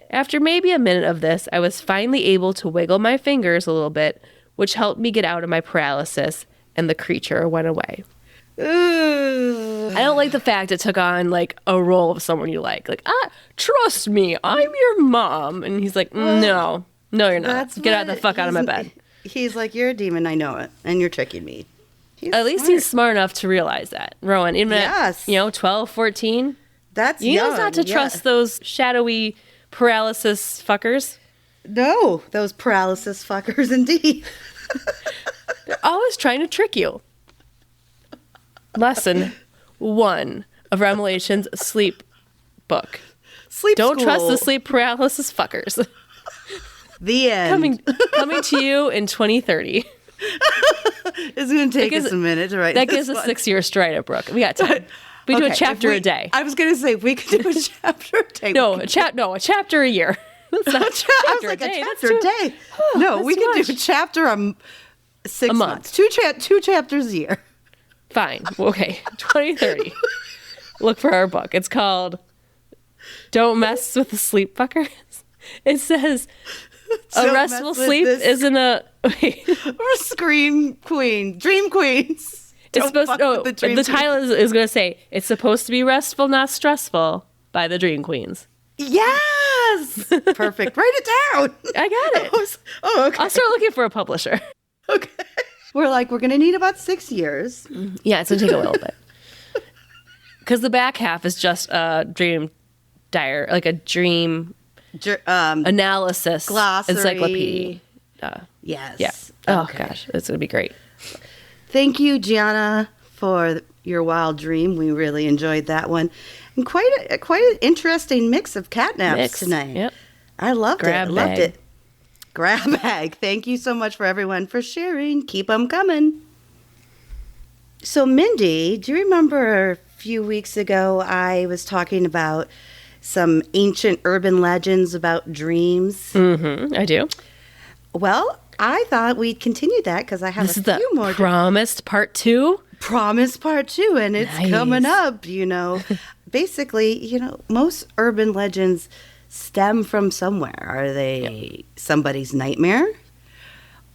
After maybe a minute of this, I was finally able to wiggle my fingers a little bit, which helped me get out of my paralysis, and the creature went away. I don't like the fact it took on, like, a role of someone you like. Like, trust me, I'm your mom. And he's like, no, you're not. Get the fuck out of my bed. He's like, you're a demon, I know it, and you're tricking me. At least he's smart enough to realize that. Rowan, even at, 12, 14, that's he knows not to trust those shadowy paralysis fuckers. No, those paralysis fuckers indeed. They're always trying to trick you. Lesson 1 of REMelations sleep book. Don't trust the sleep paralysis fuckers. The end. Coming to you in 2030. It's going to take us a minute to write that this gives us one. 6 years straight up, Brooke. We got time. We do a chapter a day. I was going to say, we could do a chapter a day. A chapter a year. That's not a chapter a day. No, we could do a chapter a 6 months. Two chapters a year. Fine. Okay. 2030. Look for our book. It's called Don't Mess with the Sleep Fuckers. It says a restful sleep isn't a... Or scream queen. Dream queens. It's supposed to... the title is going to say, it's supposed to be restful, not stressful, by the Dream Queens. Yes! Perfect. Write it down. I got it. Okay. I'll start looking for a publisher. Okay. We're going to need about 6 years. Yeah, it's going to take a little bit. Because the back half is just a dream diary, like a dream analysis glossary. Encyclopedia. Yes. Yeah. Oh, gosh. It's going to be great. Thank you, Gianna, for your wild dream. We really enjoyed that one. And quite an interesting mix of catnaps tonight. Yep. I loved it. Grab bag. Thank you so much for everyone for sharing. Keep them coming. So, Mindy, do you remember a few weeks ago I was talking about some ancient urban legends about dreams? Mm-hmm. I do. Well, I thought we'd continue that because I have a few more. Promised part 2? Promised part 2, and it's coming up, Basically, most urban legends stem from somewhere. Are they somebody's nightmare,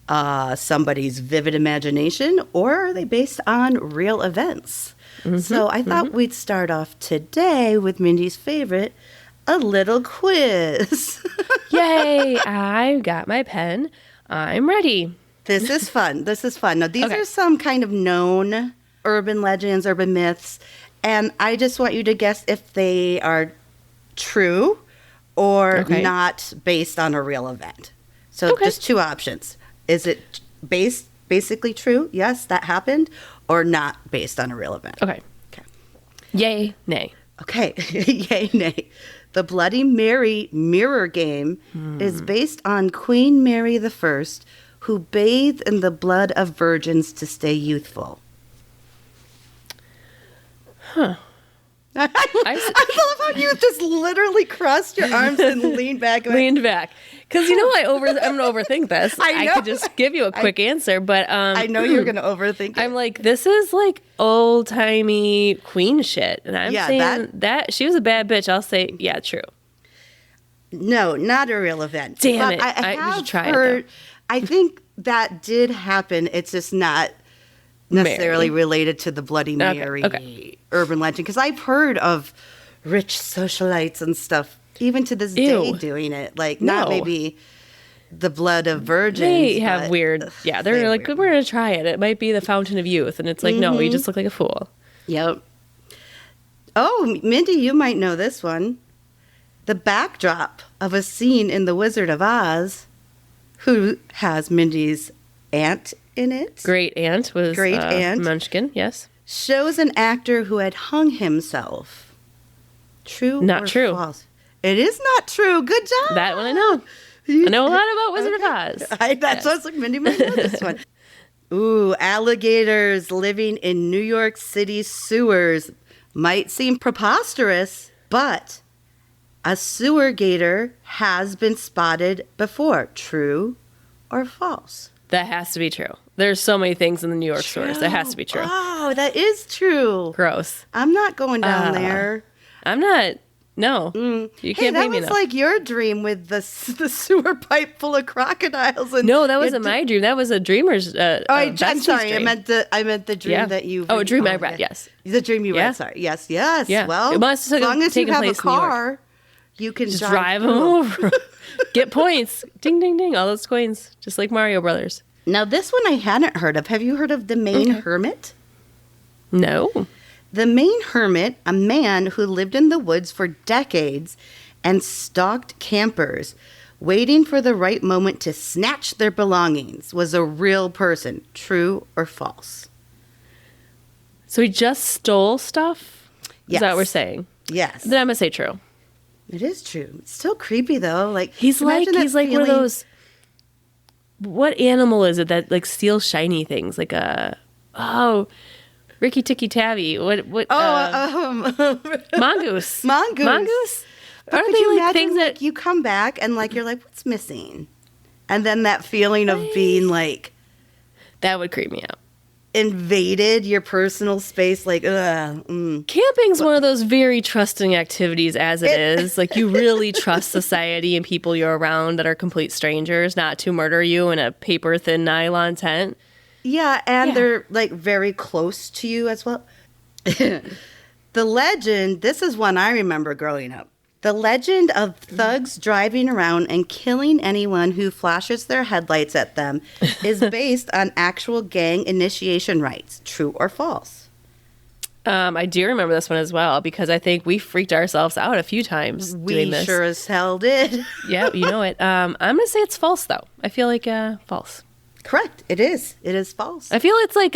somebody's vivid imagination, or are they based on real events? Mm-hmm, so I thought we'd start off today with Mindy's favorite, a little quiz. Yay! I got my pen. I'm ready. This is fun. Now, these are some kind of known urban legends, urban myths, and I just want you to guess if they are true or not based on a real event. So just 2 options. Is it basically true? Yes, that happened, or not based on a real event? Okay. Yay, nay. Okay. Yay, nay. The Bloody Mary mirror game is based on Queen Mary I, who bathed in the blood of virgins to stay youthful. Huh. I love how you just literally crossed your arms and leaned back. Leaned back. Because, I'm going to overthink this. I know. I could just give you a quick answer, but... I know you're going to overthink it. I'm like, this is like old-timey queen shit. And I'm saying that she was a bad bitch. I'll say, yeah, true. No, not a real event. Damn it. We should try it, though. I think that did happen. It's just not necessarily related to the Bloody Mary urban legend. Because I've heard of rich socialites and stuff, even to this day, doing it. Like, not maybe the blood of virgins. They have weird, they're like, we're going to try it. It might be the fountain of youth. And it's like, no, you just look like a fool. Yep. Oh, Mindy, you might know this one. The backdrop of a scene in The Wizard of Oz, who has Mindy's aunt in it. Great aunt was Munchkin, yes. Shows an actor who had hung himself. True Not or true. False? It is not true. Good job. That one I know. I know a lot about Wizard of Oz. That's what's like, Mindy might know this one. Ooh, alligators living in New York City sewers might seem preposterous, but a sewer gator has been spotted before. True or false? That has to be true. There's so many things in the New York sewers. That has to be true. Oh, that is true. Gross. I'm not going down there. I'm not. No. You can't pay me enough. That was like your dream with the sewer pipe full of crocodiles. And no, that wasn't my dream. That was a dreamer's I'm sorry. Dream. I meant the dream that you. Oh, a dream I read. Yes. The dream you read. Sorry. Yes. Yeah. Well, it must have as long as you have a place car, you can just drive them over. Get points. Ding, ding, ding. All those coins, just like Mario Brothers. Now, this one I hadn't heard of. Have you heard of the Maine Hermit? No. The Maine Hermit, a man who lived in the woods for decades and stalked campers, waiting for the right moment to snatch their belongings, was a real person. True or false? So he just stole stuff? Yes. Is that what we're saying? Yes. Then I'm going to say true. It is true. It's still creepy, though. Like he's like one of those... What animal is it that like steals shiny things? Like Ricky Tikki Tavi. Mongoose. Mongoose. But Aren't they like things that you come back and like you're like, what's missing? And then that feeling of being like that would creep me out. Invaded your personal space, like Camping's one of those very trusting activities as it is. Like you really trust society and people you're around that are complete strangers not to murder you in a paper thin nylon tent. Yeah, and they're like very close to you as well. The legend, this is one I remember growing up. The legend of thugs driving around and killing anyone who flashes their headlights at them is based on actual gang initiation rites. True or false? I do remember this one as well because I think we freaked ourselves out a few times doing this. We sure as hell did. Yeah, you know it. I'm going to say it's false, though. I feel like false. Correct. It is. It is false. I feel it's like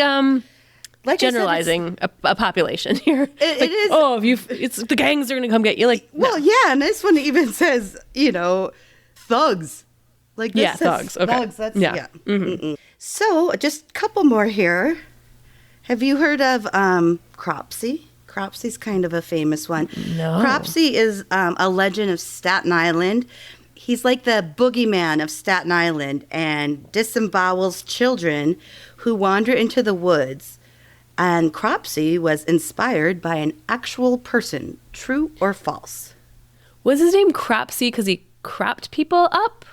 generalizing a population here. It is. Oh, it's the gangs are going to come get you. Like, well, no. Yeah, and this one even says, thugs. Like this says thugs. Okay. Thugs. That's Mm-hmm. So, just a couple more here. Have you heard of Cropsey? Cropsey's kind of a famous one. No. Cropsey is a legend of Staten Island. He's like the boogeyman of Staten Island and disembowels children who wander into the woods. And Cropsey was inspired by an actual person. True or false? Was his name Cropsey because he cropped people up?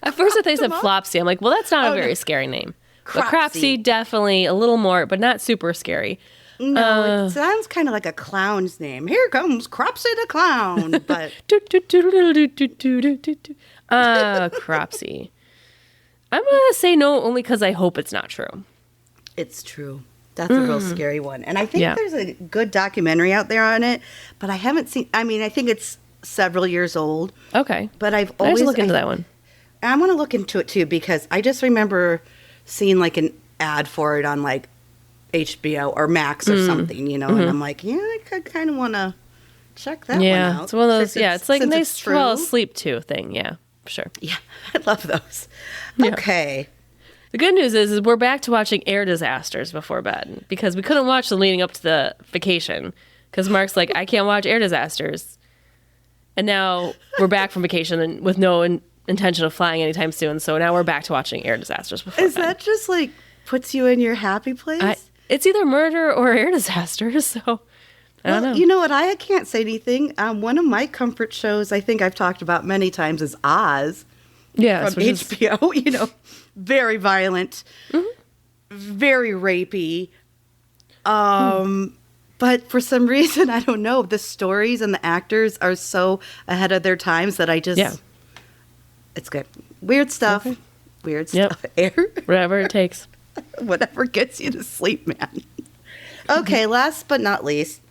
At first I thought he said Flopsy. I'm like, well, that's not a very scary name. Cropsey. But Cropsey, definitely a little more, but not super scary. No, it sounds kind of like a clown's name. Here comes Cropsey the clown. But Cropsey. I'm going to say no only because I hope it's not true. It's true. That's a real scary one. And I think there's a good documentary out there on it, but I haven't seen, I think it's several years old. Okay. But I've I always... look into that one. I want to look into it too because I just remember seeing like an ad for it on like HBO or Max or something, and I'm like, I kind of want to check that one out. It's one of those, it's like a nice fall true. asleep too thing. Yeah, sure. Yeah, I love those. Yeah. Okay. The good news is we're back to watching air disasters before bed because we couldn't watch them leading up to the vacation because Mark's like, I can't watch air disasters. And now we're back from vacation and with no intention of flying anytime soon. So now we're back to watching air disasters before Is bed. that just like puts you in your happy place? It's either murder or air disasters. So I don't know. You know what? I can't say anything. One of my comfort shows I think I've talked about many times is Oz. Yeah, from HBO, very violent, very rapey. But for some reason, I don't know, the stories and the actors are so ahead of their times that I just, it's good. Weird stuff. Okay. Weird stuff. Air. Whatever it takes. Whatever gets you to sleep, man. Okay, last but not least,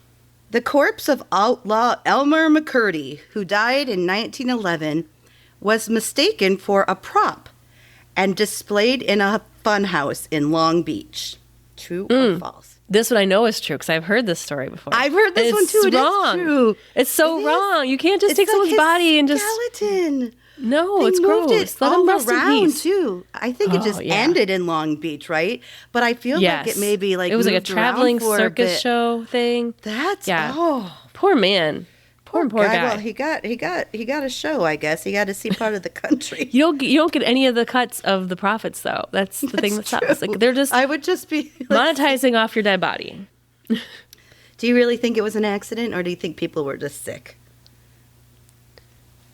the corpse of outlaw Elmer McCurdy, who died in 1911, was mistaken for a prop and displayed in a funhouse in Long Beach. True or false? This one I know is true because I've heard this story before. I've heard this one too. It is true. It's so wrong. You can't just take someone's body and just skeleton. No, it's moved gross. it Let all them rest in around peace. too. I think it just ended in Long Beach, right? But I feel like it maybe like it was like a moved traveling around for circus a bit. show thing. That's Poor man. Poor guy. Well, he got a show, I guess. He got to see part of the country. You don't get any of the cuts of the profits though. That's the thing that sucks. Like they're just I would just be monetizing off your dead body. Do you really think it was an accident, or do you think people were just sick?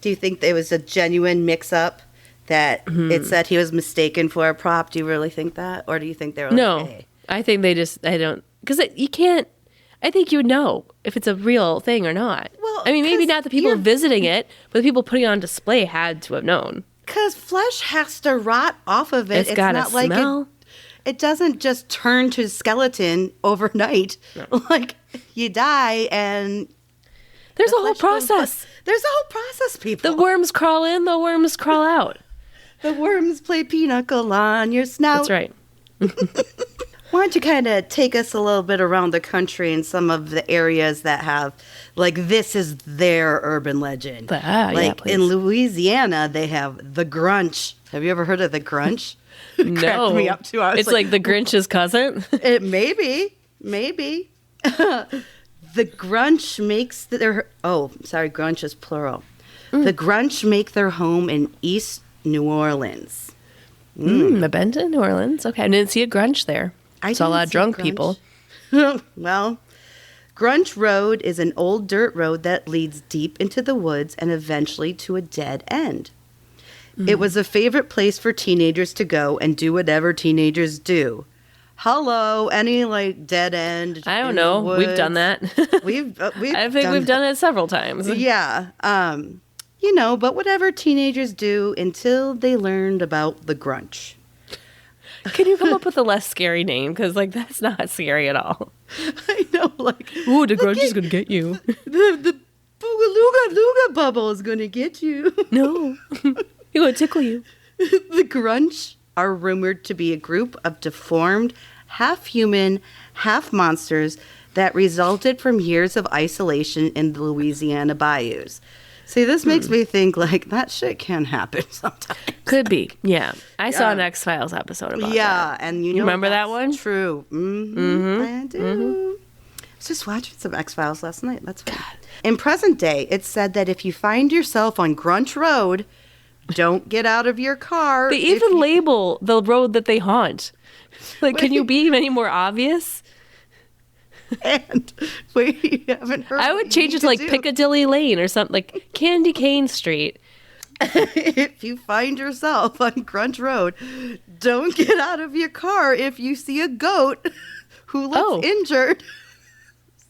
Do you think there was a genuine mix-up that it said he was mistaken for a prop? Do you really think that, or do you think they were like, No, hey? I think I don't, because you can't. I think you would know if it's a real thing or not. Well, I mean, maybe 'cause not the people visiting it, but the people putting it on display had to have known. Because flesh has to rot off of it. It's got not to like smell. it doesn't just turn to skeleton overnight. No. Like you die and there's a whole process. There's a whole process, people. The worms crawl in, the worms crawl out. The worms play pinochle on your snout. That's right. Why don't you kind of take us a little bit around the country and some of the areas that have, like, this is their urban legend. Like, in Louisiana, they have the Grunch. Have you ever heard of the Grunch? No. Me up too. It's like the Grinch's cousin. It maybe. The Grunch makes Grunch is plural. The Grunch make their home in East New Orleans. I've been to New Orleans. Okay, I didn't see a Grunch there. I saw a lot of drunk people. Well, Grunch Road is an old dirt road that leads deep into the woods and eventually to a dead end. It was a favorite place for teenagers to go and do whatever teenagers do. Hello, any like dead end? I don't know. We've done that. I think we've done it several times. Yeah. But whatever teenagers do until they learned about the Grunch. Can you come up with a less scary name? Because, like, that's not scary at all. I know, like... Ooh, the Grunch is going to get you. The Boogalooga bubble is going to get you. No. He's going to tickle you. The Grunch are rumored to be a group of deformed, half-human, half-monsters that resulted from years of isolation in the Louisiana bayous. See, this makes me think, like, that shit can happen sometimes. Could be, yeah. I saw an X-Files episode about that. Yeah, and you know remember that one? True. I do. I was just watching some X-Files last night. That's fine. In present day, it's said that if you find yourself on Grunch Road, don't get out of your car. They even label the road that they haunt. Like, can you be any more obvious? And wait, you haven't heard. I would change it to like Piccadilly Lane or something, like Candy Cane Street. If you find yourself on Grunch Road, don't get out of your car if you see a goat who looks injured.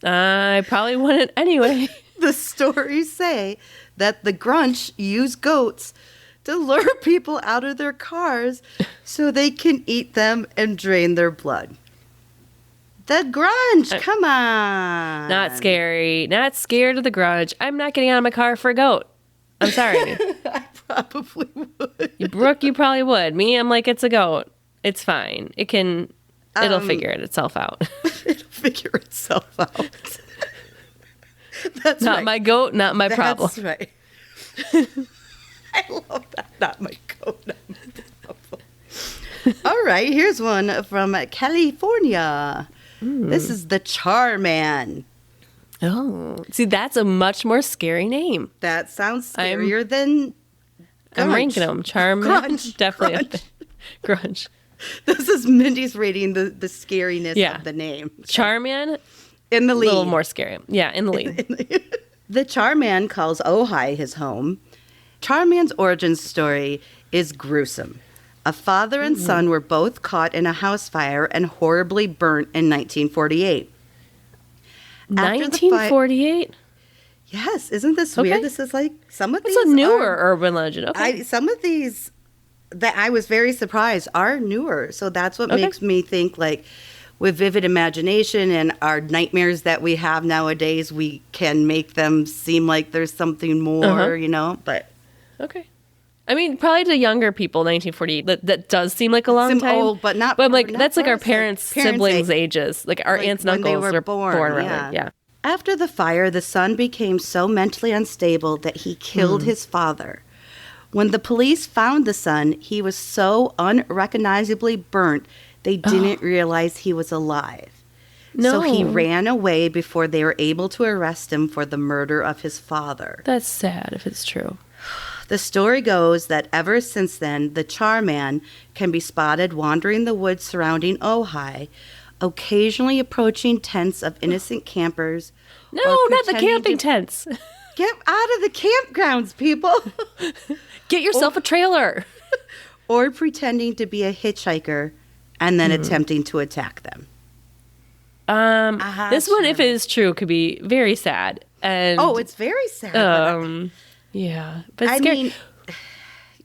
I probably wouldn't anyway. The stories say that the Grunch use goats to lure people out of their cars so they can eat them and drain their blood. The Grunch, come on. Not scary. Not scared of the Grunch. I'm not getting out of my car for a goat. I'm sorry. I probably would. Brooke, you probably would. Me, I'm like, it's a goat. It's fine. It'll figure itself out. It'll figure itself out. That's not my goat, not my problem. That's right. I love that. Not my goat, not my problem. All right, here's one from California. This is the Char-Man. Oh, see, that's a much more scary name. That sounds scarier than Grunch. I'm ranking them. Char-Man, Grunch. definitely Grunch. Grunch. This is Mindy's rating the scariness of the name. Char-Man, in the lead. A little more scary. Yeah, in the lead. The Char-Man calls Ojai his home. Char-Man's origin story is gruesome. A father and son were both caught in a house fire and horribly burnt in 1948. 1948? Yes, isn't this weird? This is like some of these. It's a newer urban legend. Okay. Some of these that I was very surprised are newer. So that's what makes me think, like, with vivid imagination and our nightmares that we have nowadays, we can make them seem like there's something more, you know. But okay. I mean, probably to younger people, 1948, that does seem like a long time. Old, but not. But I'm like, not that's like our parents' siblings' ages. Like our aunts and uncles were born around. Yeah. After the fire, the son became so mentally unstable that he killed his father. When the police found the son, he was so unrecognizably burnt, they didn't realize he was alive. No. So he ran away before they were able to arrest him for the murder of his father. That's sad if it's true. The story goes that ever since then, the Char-Man can be spotted wandering the woods surrounding Ojai, occasionally approaching tents of innocent campers. No, not the camping tents. Get out of the campgrounds, people. Get yourself a trailer. Or pretending to be a hitchhiker and then attempting to attack them. This one, if it is true, could be very sad. And it's very sad. Yeah, but scary.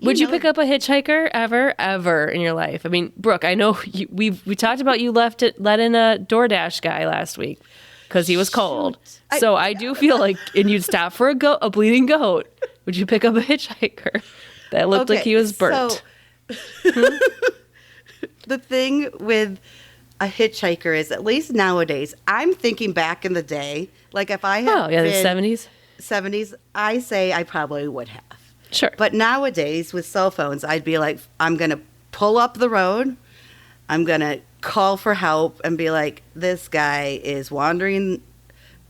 Would you pick up a hitchhiker ever in your life? I mean, Brooke, I know we talked about you let in a DoorDash guy last week because he was cold. So I do feel like, and you'd stop for a bleeding goat. Would you pick up a hitchhiker that looked like he was burnt? So, the thing with a hitchhiker is, at least nowadays, I'm thinking back in the day, like if I had the 70s, I say I probably would have. Sure. But nowadays, with cell phones, I'd be like, I'm going to pull up the road, I'm going to call for help and be like, this guy is wandering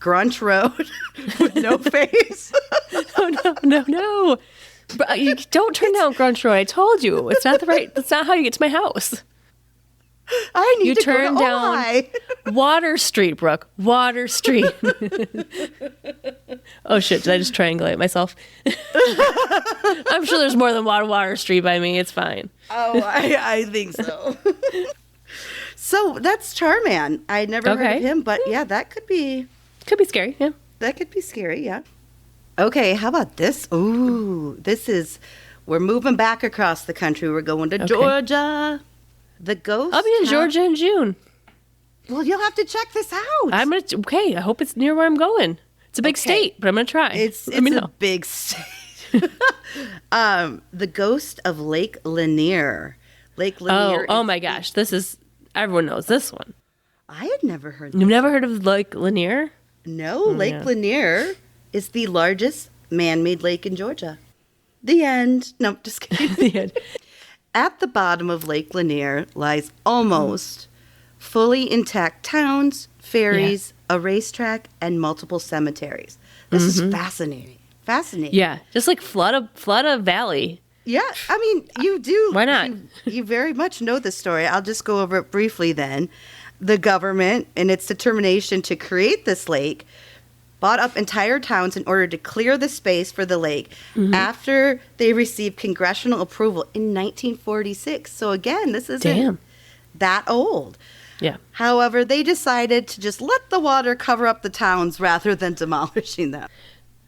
Grunch Road with no face. Oh, no. But you don't turn down Grunch Road. I told you. It's not that's not how you get to my house. I need to turn go to down Ojai. Water Street, Brooke. Water Street. Oh, shit. Did I just triangulate myself? I'm sure there's more than Water Street by me. It's fine. Oh, I think so. So that's Char-Man. I never heard of him, but yeah, that could be... Could be scary, yeah. That could be scary, yeah. Okay, how about this? Ooh, we're moving back across the country. We're going to Georgia. The ghost. I'll be in Georgia in June. Well, you'll have to check this out. I hope it's near where I'm going. It's a big state, but I'm going to try. It's a big state. The ghost of Lake Lanier. Lake Lanier. Oh my gosh. Everyone knows this one. I had never heard You've never heard of Lake Lanier? No, Lake Lanier is the largest man-made lake in Georgia. The end. No, just kidding. The end. At the bottom of Lake Lanier lies almost fully intact towns, ferries, a racetrack, and multiple cemeteries. This is fascinating. Fascinating. Yeah, just like flood a valley. Yeah, I mean, you do. Why not? You very much know this story. I'll just go over it briefly then. The government, in its determination to create this lake, bought up entire towns in order to clear the space for the lake after they received congressional approval in 1946. So again, this isn't that old. Yeah. However, they decided to just let the water cover up the towns rather than demolishing them.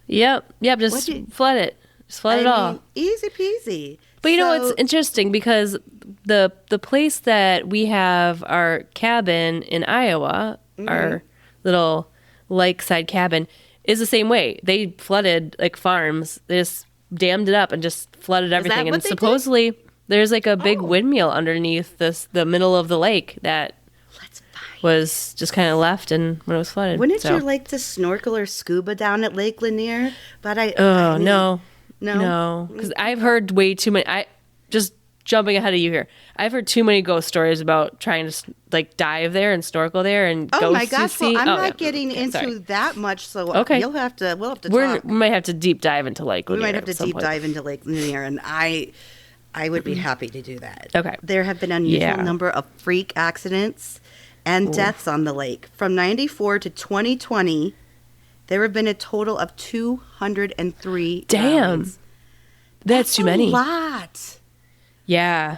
Yep. Just flood it. Just flood it all. Easy peasy. But you know, it's interesting because the place that we have our cabin in Iowa, our little lakeside cabin, is the same way. They flooded like farms. They just dammed it up and just flooded everything. And supposedly there's like a big windmill underneath the middle of the lake that was just kind of left and when it was flooded. Wouldn't you like to snorkel or scuba down at Lake Lanier? But No, because I've heard way too many. Just jumping ahead of you here. I've heard too many ghost stories about trying to like dive there and snorkel there and ghosts. Oh my gosh! Well, I'm not getting into that much, so we'll have to talk. We might have to deep dive into Lake Lanier. We might have to deep dive into Lake Lanier, and I would be happy to do that. Okay. There have been an unusual number of freak accidents and deaths on the lake. From 1994 to 2020, there have been a total of 203 drownings. That's too many. A lot. Yeah.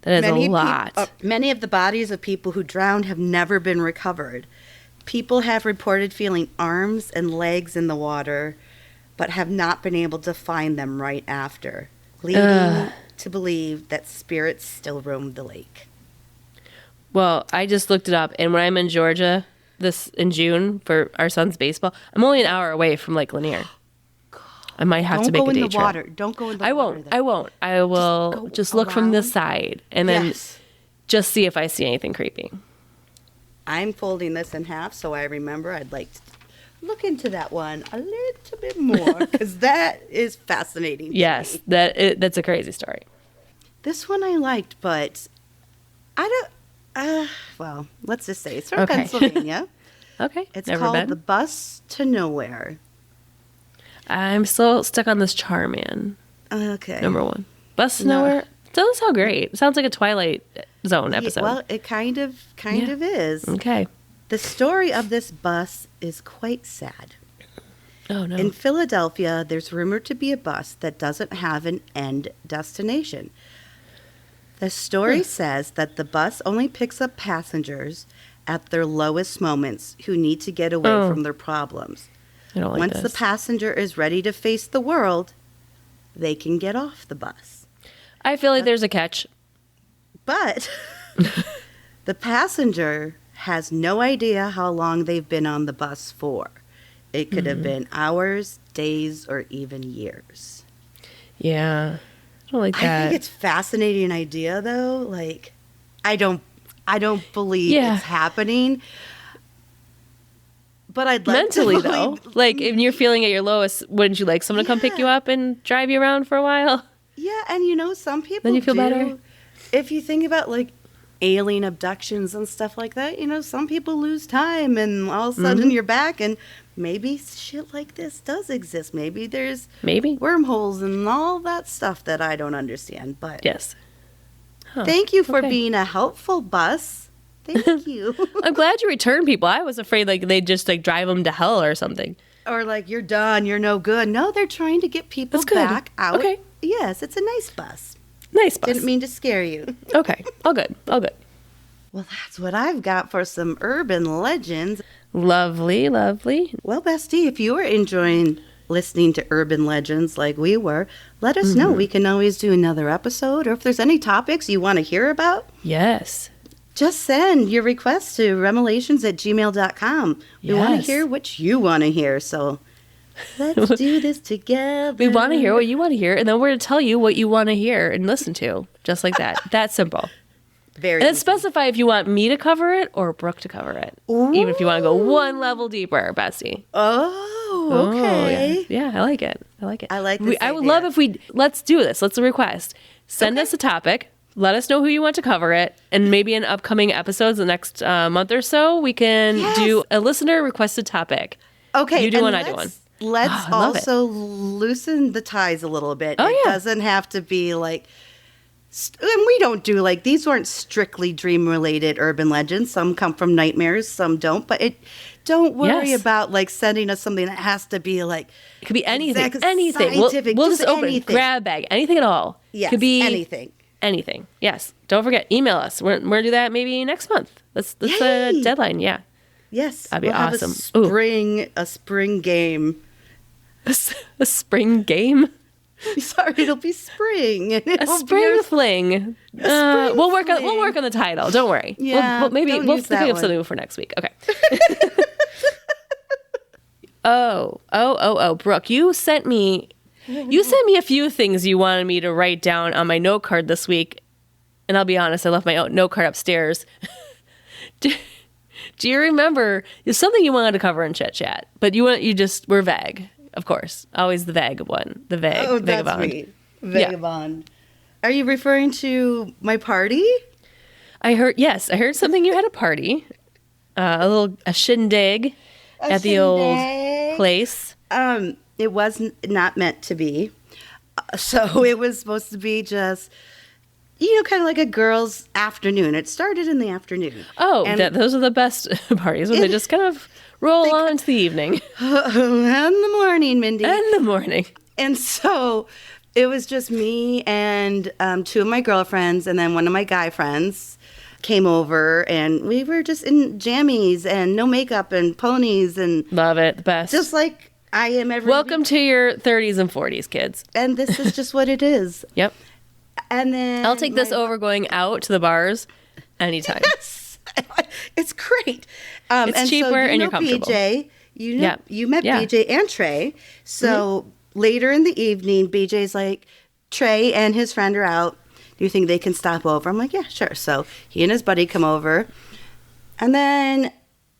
That is a lot. Many of the bodies of people who drowned have never been recovered. People have reported feeling arms and legs in the water, but have not been able to find them right after, leading to believe that spirits still roam the lake. Well, I just looked it up, and when I'm in Georgia in June for our son's baseball, I'm only an hour away from Lake Lanier. I might have to make a day trip. Don't go in the water. I won't. I will just look from the side and then just see if I see anything creepy. I'm folding this in half, so I remember I'd like look into that one a little bit more because that is fascinating. Yes, that's a crazy story. This one I liked, but I don't. Well, let's just say it's from Pennsylvania. Okay, it's never called been. The Bus to Nowhere. I'm still stuck on this Char-Man. Okay, Number one, Bus to Nowhere. Doesn't sound great. It sounds like a Twilight Zone episode. Well, it kind of is. Okay. The story of this bus is quite sad. Oh, no. In Philadelphia, there's rumored to be a bus that doesn't have an end destination. The story says that the bus only picks up passengers at their lowest moments who need to get away from their problems. I don't like Once this. the passenger is ready to face the world, they can get off the bus. I feel like there's a catch. But the passenger has no idea how long they've been on the bus for. It could have been hours, days, or even years. Yeah. I don't like that. I think it's a fascinating idea, though. Like, I don't believe it's happening. But I'd like mentally, to though. Like, if you're feeling at your lowest, wouldn't you like someone to come pick you up and drive you around for a while? Yeah, and some people Then you feel better. If you think about, like, alien abductions and stuff like that, some people lose time and all of a sudden you're back and maybe shit like this does exist. Maybe there's wormholes and all that stuff that I don't understand. But yes. Huh. Thank you for being a helpful bus. Thank you. I'm glad you returned people. I was afraid like they'd just like drive them to hell or something. Or like, you're done, you're no good. No, they're trying to get people back out. Okay. Yes, it's a nice bus. Nice bus. Didn't mean to scare you. Okay. All good. All good. Well, that's what I've got for some urban legends. Lovely, lovely. Well, Bestie, if you are enjoying listening to urban legends like we were, let us know. We can always do another episode. Or if there's any topics you want to hear about, yes, just send your requests to REMelations@gmail.com. We want to hear what you want to hear. So let's do this together. We want to hear what you want to hear, and then we're going to tell you what you want to hear and listen to. Just like that. That's simple. Very and then easy. specify if you want me to cover it or Brooke to cover it. Ooh. Even if you want to go one level deeper, Bestie. Oh, okay. Yeah, I like it. I like it. I like this I would idea. love if let's do this. Let's request. Send us a topic. Let us know who you want to cover it. And maybe in upcoming episodes the next month or so, we can do a listener requested topic. Okay. You do one, I do one. Let's also loosen the ties a little bit. It doesn't have to be like... And we don't do, like, these weren't strictly dream-related urban legends. Some come from nightmares, some don't. But don't worry about, like, sending us something that has to be, like... It could be anything. Anything. Scientific. We'll just open it. Grab bag. Anything at all. Yes, could be anything. Anything. Yes. Don't forget. Email us. We're going to do that maybe next month. That's the deadline. Yeah. Yes. That'd be awesome. A spring game. A spring game? Sorry, it'll be spring. And A spring fling. We'll work on the title. Don't worry. Yeah, we'll think of something for next week. Okay. Brooke, you sent me a few things you wanted me to write down on my note card this week, and I'll be honest, I left my note card upstairs. Do you remember? There's something you wanted to cover in Chit Chat, but you were vague. Of course, always the vague one. The vague. Oh, that's vagabond. me. Vagabond. Yeah. Are you referring to my party? I heard something. You had a party, a shindig at the old place. It was not meant to be. So it was supposed to be just, kind of like a girls' afternoon. It started in the afternoon. Oh, those are the best parties when they just kind of roll on into the evening. In the morning, Mindy. In the morning. And so it was just me and two of my girlfriends, and then one of my guy friends came over, and we were just in jammies and no makeup and ponies and love it. The best. Just like I am every Welcome to your 30s and 40s, kids. And this is just what it is. Yep. And then I'll take this over going out to the bars anytime. Yes. It's great. It's and cheaper so and you're comfortable. BJ, you met BJ and Trey. So later in the evening, BJ's like, Trey and his friend are out. Do you think they can stop over? I'm like, yeah, sure. So he and his buddy come over. And then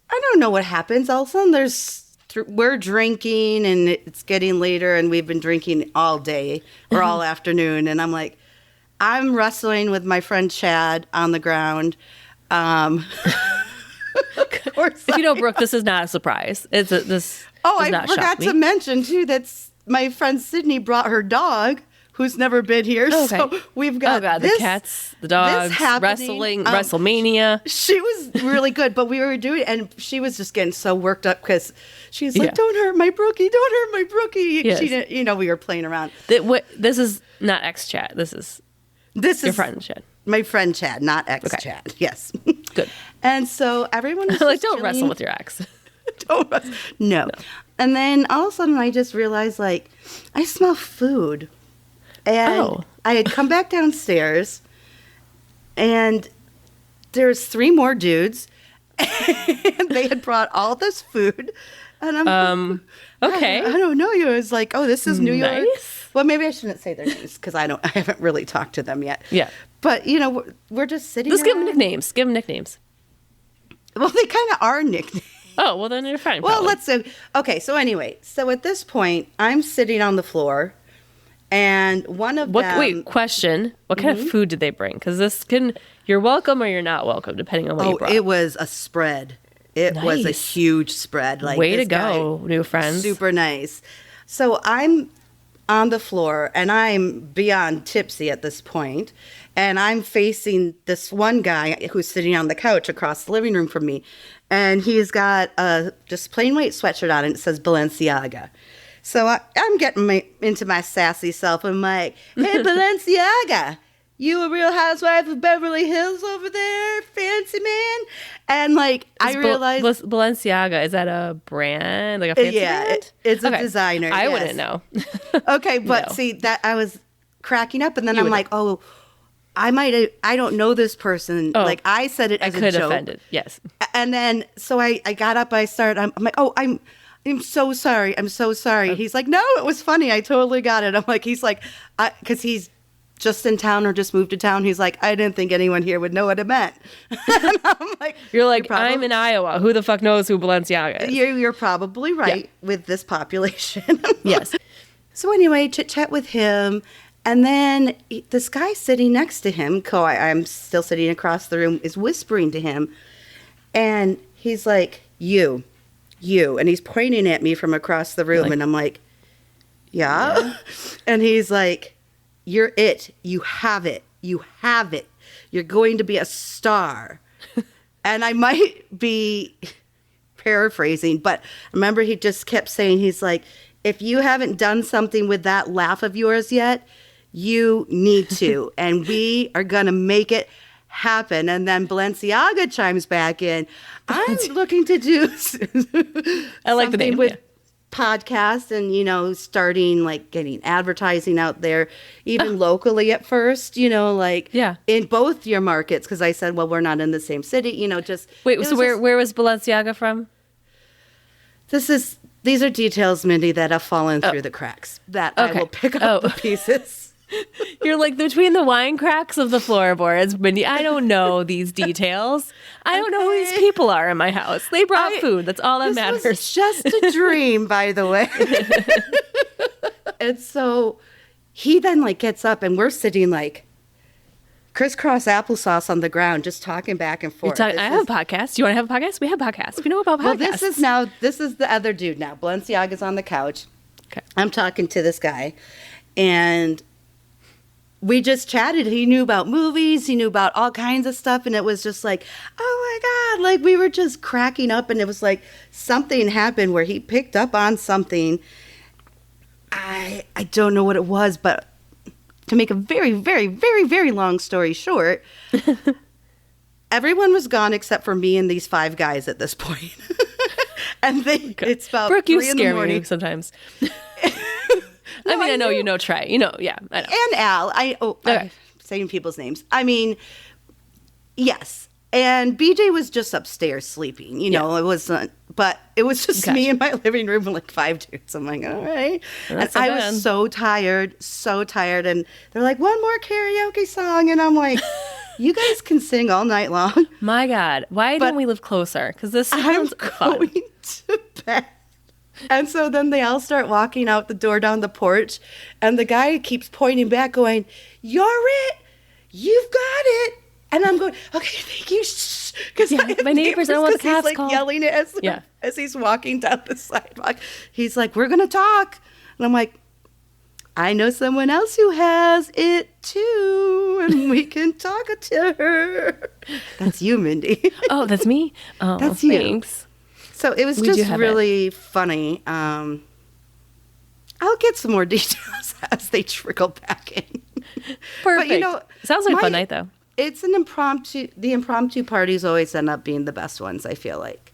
I don't know what happens. All of a sudden there's we're drinking and it's getting later and we've been drinking all day or all afternoon. And I'm like, I'm wrestling with my friend Chad on the ground. Of course, if you know Brooke, this is not a surprise. This. Oh, I forgot to mention too that my friend Sydney brought her dog, who's never been here. Okay. So we've got the cats, the dogs, wrestling, WrestleMania. She was really good, but we were doing, and she was just getting so worked up because she's like, "Don't hurt my Brookie! Don't hurt my Brookie!" Yes. She didn't, we were playing around. This is not X Chat. This is your friend Chad. My friend Chad, not X Chad. Yes. Good. And so everyone was like, don't wrestle with your ex. Don't wrestle. No. And then all of a sudden I just realized, like, I smell food. And I had come back downstairs, and there's 3 more dudes, and they had brought all this food. And I'm okay. I don't know you. I was like, oh, this is New York. Nice. Well, maybe I shouldn't say their names because I haven't really talked to them yet. Yeah. But, we're just sitting Let's give them nicknames. Give them nicknames. Well, they kind of are nicknames. Oh, well, then you're fine. Well, let's say, okay, so anyway, so at this point, I'm sitting on the floor, and one of them... Wait, question. What kind of food did they bring? Because you're welcome or you're not welcome, depending on what you brought. It was a spread. It was a huge spread. Like, way to go, new friends. Super nice. So I'm on the floor, and I'm beyond tipsy at this point, and I'm facing this one guy who's sitting on the couch across the living room from me. And he's got a just plain white sweatshirt on, and it says Balenciaga. So I'm getting into my sassy self. I'm like, hey, Balenciaga, you a real housewife of Beverly Hills over there, fancy man? And, like, I realized... Balenciaga, is that a brand? Like a fancy brand? It's a designer. I wouldn't know. Okay, but see, that I was cracking up, and then I'm like, oh... I don't know this person. Oh, like, I said it as a joke. I could offended, yes. And then, so I got up, I'm like, oh, I'm so sorry. I'm so sorry. He's like, no, it was funny. I totally got it. I'm like, he's like, because he's just in town or just moved to town. He's like, I didn't think anyone here would know what it meant. And I'm like, you're like, I'm in Iowa. Who the fuck knows who Balenciaga is? You're probably right with this population. Yes. So anyway, chit chat with him. And then this guy sitting next to him, I'm still sitting across the room, is whispering to him. And he's like, you. And he's pointing at me from across the room. And I'm like, yeah? And he's like, you're it. You have it. You have it. You're going to be a star. And I might be paraphrasing, but remember he just kept saying, he's like, if you haven't done something with that laugh of yours yet, you need to, and we are going to make it happen. And then Balenciaga chimes back in, I'm looking to do I like the name with podcast and, starting like getting advertising out there, even locally at first, in both your markets. Because I said, well, we're not in the same city, just. Wait, so where was Balenciaga from? These are details, Mindy, that have fallen through the cracks that I will pick up the pieces. You're like, between the wine cracks of the floorboards, Mindy, I don't know these details. I don't know who these people are in my house. They brought food. That's all that matters. This was just a dream, by the way. And so he then gets up and we're sitting crisscross applesauce on the ground, just talking back and forth. I have a podcast. Do you want to have a podcast? We have podcasts. We know about podcasts. Well, this is the other dude now. Balenciaga's on the couch. Okay. I'm talking to this guy, and we just chatted. He knew about movies. He knew about all kinds of stuff, and it was just like, oh my God, we were just cracking up, and it was like something happened where he picked up on something. I don't know what it was, but to make a very, very, very, very long story short, everyone was gone except for me and these 5 guys at this point. And it's about Brooke, 3 in the morning. Me sometimes. I know you know Trey. Yeah, I know. And Al. I'm saying people's names. I mean, yes. And BJ was just upstairs sleeping. It wasn't, but it was just me in my living room with 5 dudes. I'm like, all right. And I was so tired. And they're like, one more karaoke song. And I'm like, you guys can sing all night long. My God. Why don't we live closer? Because this sounds fun. I'm going to bed. And so then they all start walking out the door down the porch, and the guy keeps pointing back going, "You're it. You've got it." And I'm going, "Okay, thank you." Because my neighbors don't want the cops like called. yelling as he's walking down the sidewalk. He's like, "We're going to talk." And I'm like, "I know someone else who has it too, and we can talk to her." That's you, Mindy. Oh, that's me? Oh, that's you. Thanks. So it was just really funny. I'll get some more details as they trickle back in. Perfect. But, sounds like a fun night, though. It's an impromptu. The impromptu parties always end up being the best ones, I feel like.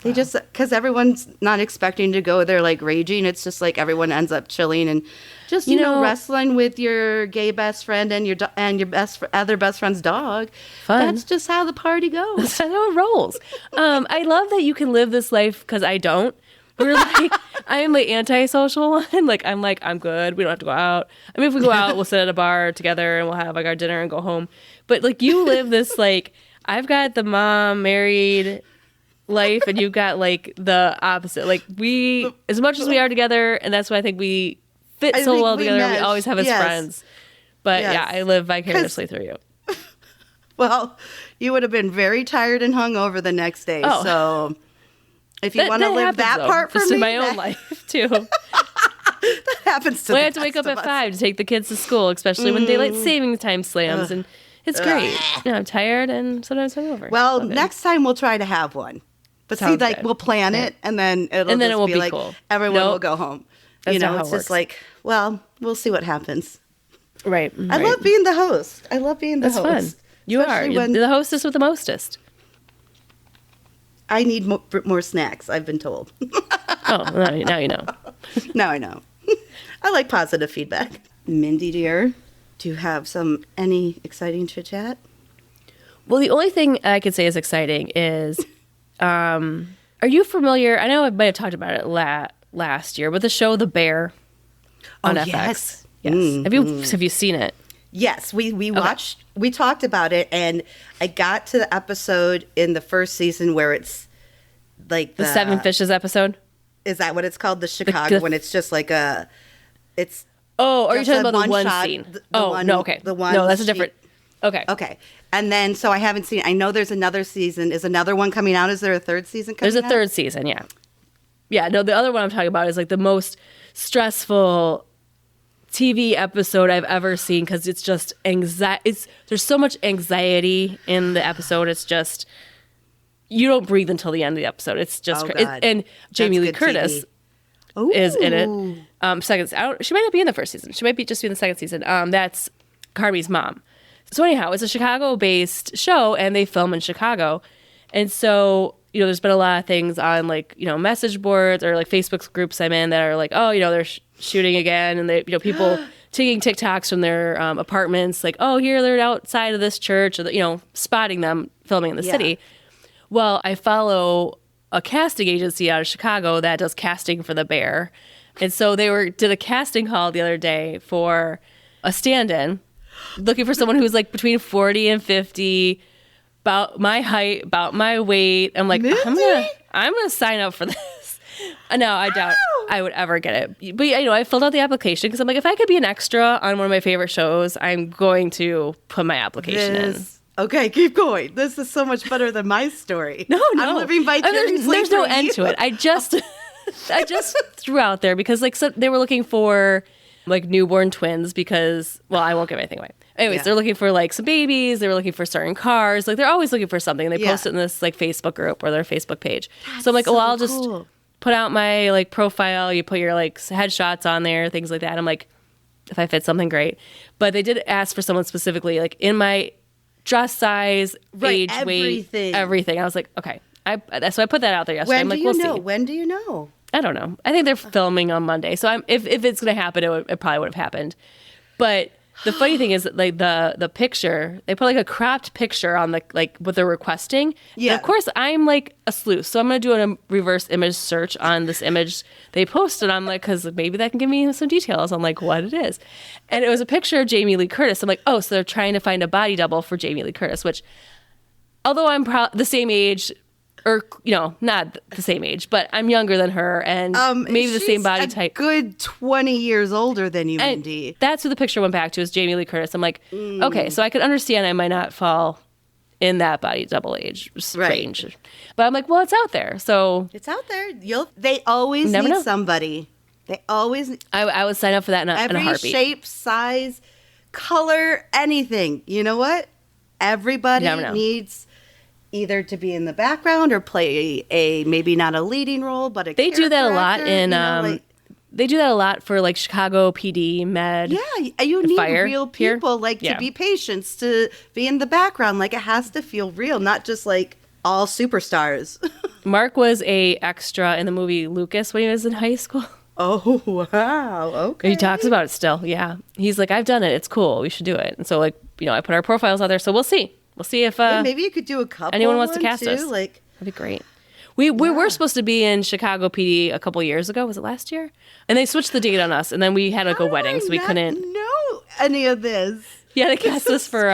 They just, because everyone's not expecting to go there like raging. It's just like everyone ends up chilling and just, you know, wrestling with your gay best friend and your other best friend's dog. Fun. That's just how the party goes. That's how it rolls. I love that you can live this life because I don't. We're like, I am the antisocial one. Like, I'm good. We don't have to go out. I mean, if we go out, we'll sit at a bar together and we'll have like our dinner and go home. But like, you live this like, I've got the mom married life and you've got like the opposite. Like, we, as much as we are together, and that's why I think we fit so well together, we always have as friends. But yeah, I live vicariously through you. Well, you would have been very tired and hungover the next day. Oh. So if you want to live that part for me, in my own life too. That happens to. I have to wake up at 5 to take the kids to school, especially when daylight savings time slams, and it's great. You know, I'm tired and sometimes hungover. Well, next time we'll try to have one. But see, like, we'll plan it, and then it'll be like cool. Everyone will go home. That's you know, how it's it just like, well, we'll see what happens. Right. I love being the host. That's fun. You are. You're the hostess with the mostest. I need more snacks, I've been told. Oh, now you know. Now I know. I like positive feedback. Mindy, dear, do you have any exciting chit chat? Well, the only thing I could say is exciting is, are you familiar? I know I might have talked about it last year, but the show The Bear on FX. Yes. Have you seen it? Yes, we watched. We talked about it, and I got to the episode in the first season where it's like the Seven Fishes episode. Is that what it's called? The Chicago when it's just like it's. Oh, are you talking about the one shot, scene? No, okay. The one. No, that's a different. Okay. Okay. And then, so I haven't seen. I know there's another season. Is another one coming out? Is there a third season coming out? There's a third season. Yeah. Yeah. No, the other one I'm talking about is like the most stressful TV episode I've ever seen because it's just there's so much anxiety in the episode. It's just you don't breathe until the end of the episode. It's just and Jamie Lee Curtis is in it. She might not be in the first season. She might just be in the second season. That's Carmi's mom. So anyhow, it's a Chicago-based show, and they film in Chicago, and so. You know, there's been a lot of things on like, you know, message boards or like Facebook groups I'm in that are like, oh, you know, they're shooting again. And they, you know, people taking TikToks from their apartments, like, oh, here they're outside of this church, or, you know, spotting them filming in the city. Well, I follow a casting agency out of Chicago that does casting for The Bear. And so they did a casting call the other day for a stand-in, looking for someone who's like between 40 and 50, about my height, about my weight. I'm like, I'm gonna sign up for this. No, I doubt I would ever get it. But you know, I filled out the application because I'm like, if I could be an extra on one of my favorite shows, I'm going to put my application in. Okay, keep going. This is so much better than my story. No, I'm living vicariously. There's no end to it. I just threw out there because like they were looking for like newborn twins because, well, I won't give anything away. Anyways, they're looking for like some babies. They were looking for certain cars. Like they're always looking for something. They post it in this like Facebook group or their Facebook page. So I'm like, I'll just put out my like profile. You put your like headshots on there, things like that. I'm like, if I fit something, great. But they did ask for someone specifically, like in my dress size, age, weight, everything. I was like, okay. So I put that out there yesterday. I'm like, we'll see. When do you know? I don't know. I think they're filming on Monday. So if it's going to happen, it probably would have happened. But the funny thing is that like the picture, they put like a cropped picture on the like what they're requesting. Yeah. And of course, I'm like a sleuth, so I'm gonna do a reverse image search on this image they posted. I'm like, because maybe that can give me some details on like what it is. And it was a picture of Jamie Lee Curtis. I'm like, oh, so they're trying to find a body double for Jamie Lee Curtis, which, although I'm the same age Or, not the same age, but I'm younger than her and maybe the same body type. Good 20 years older than you, Mindy. That's who the picture went back to, is Jamie Lee Curtis. I'm like, okay, so I could understand I might not fall in that body double age range. Right. But I'm like, well, it's out there. So it's out there. They always need somebody. They always. I would sign up for that in a heartbeat. Every shape, size, color, anything. You know what? Everybody needs either to be in the background or play a maybe not a leading role, but they do that a lot in they do that a lot for like Chicago PD med. Yeah, you need real people to be patients, to be in the background. Like, it has to feel real, not just like all superstars. Mark was a extra in the movie Lucas when he was in high school. Oh, wow. Okay. He talks about it still. Yeah. He's like, I've done it. It's cool. We should do it. And so I put our profiles out there. So we'll see. We'll see if maybe you could do a couple. Anyone wants to cast us? That'd be great. We were supposed to be in Chicago PD a couple years ago. Was it last year? And they switched the date on us, and then we had a wedding, so we couldn't know any of this. Yeah, they cast us for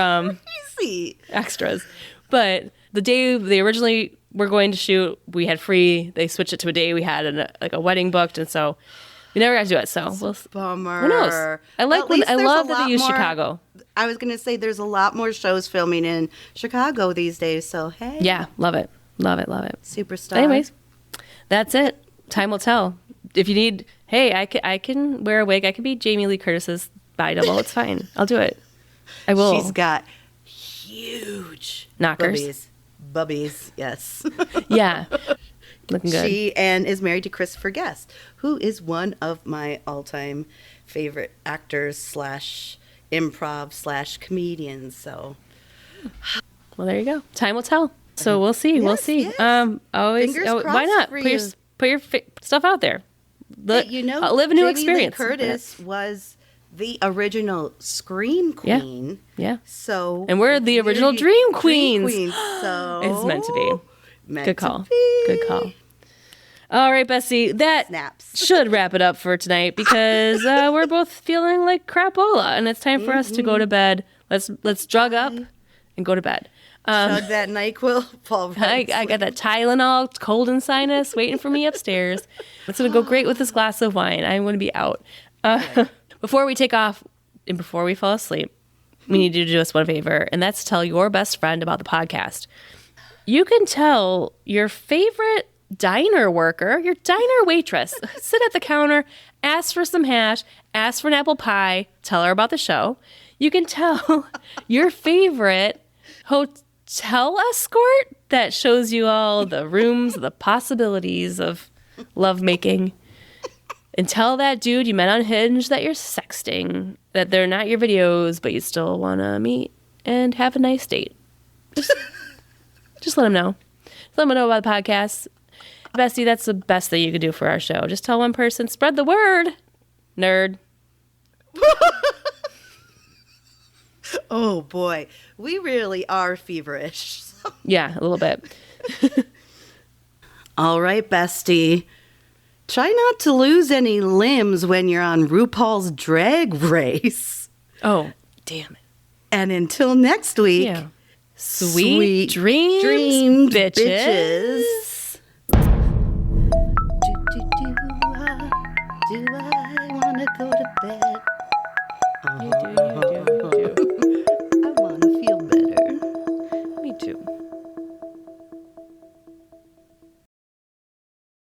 crazy extras. But the day they originally were going to shoot, we had free. They switched it to a day we had a wedding booked, and so we never got to do it. So bummer. Who knows? I love that they use Chicago. I was going to say there's a lot more shows filming in Chicago these days, so hey. Yeah, love it. Love it. Superstar. Anyways, that's it. Time will tell. If you need, hey, I can wear a wig. I can be Jamie Lee Curtis's body double. It's fine. I'll do it. I will. She's got huge knockers. Bubbies, yes. Yeah. Looking good. She is married to Christopher Guest, who is one of my all-time favorite actors / improv / comedians. So, well, there you go. Time will tell. So we'll see. We'll see. Yes. Why not put your stuff out there? Live a new experience. Jamie Lee Curtis was the original Scream Queen. Yeah. So, and we're the original Dream Queens. So it's meant to be. Good call. Good call. All right, Bessie, that should wrap it up for tonight because we're both feeling like crapola, and it's time for us to go to bed. Let's drug up and go to bed. Chug that NyQuil, fall right. I got that Tylenol, cold and sinus, waiting for me upstairs. It's going to go great with this glass of wine. I'm going to be out. Before we take off and before we fall asleep, we need you to do us one favor, and that's tell your best friend about the podcast. You can tell your favorite diner worker, your diner waitress, sit at the counter, ask for some hash, ask for an apple pie, tell her about the show. You can tell your favorite hotel escort that shows you all the rooms, the possibilities of lovemaking. And tell that dude you met on Hinge that you're sexting, that they're not your videos, but you still want to meet and have a nice date. Just let them know. Let them know about the podcast. Bestie, that's the best thing you could do for our show. Just tell one person, spread the word, nerd. Oh, boy. We really are feverish. Yeah, a little bit. All right, bestie. Try not to lose any limbs when you're on RuPaul's Drag Race. Oh, damn it. And until next week, sweet dreams, bitches.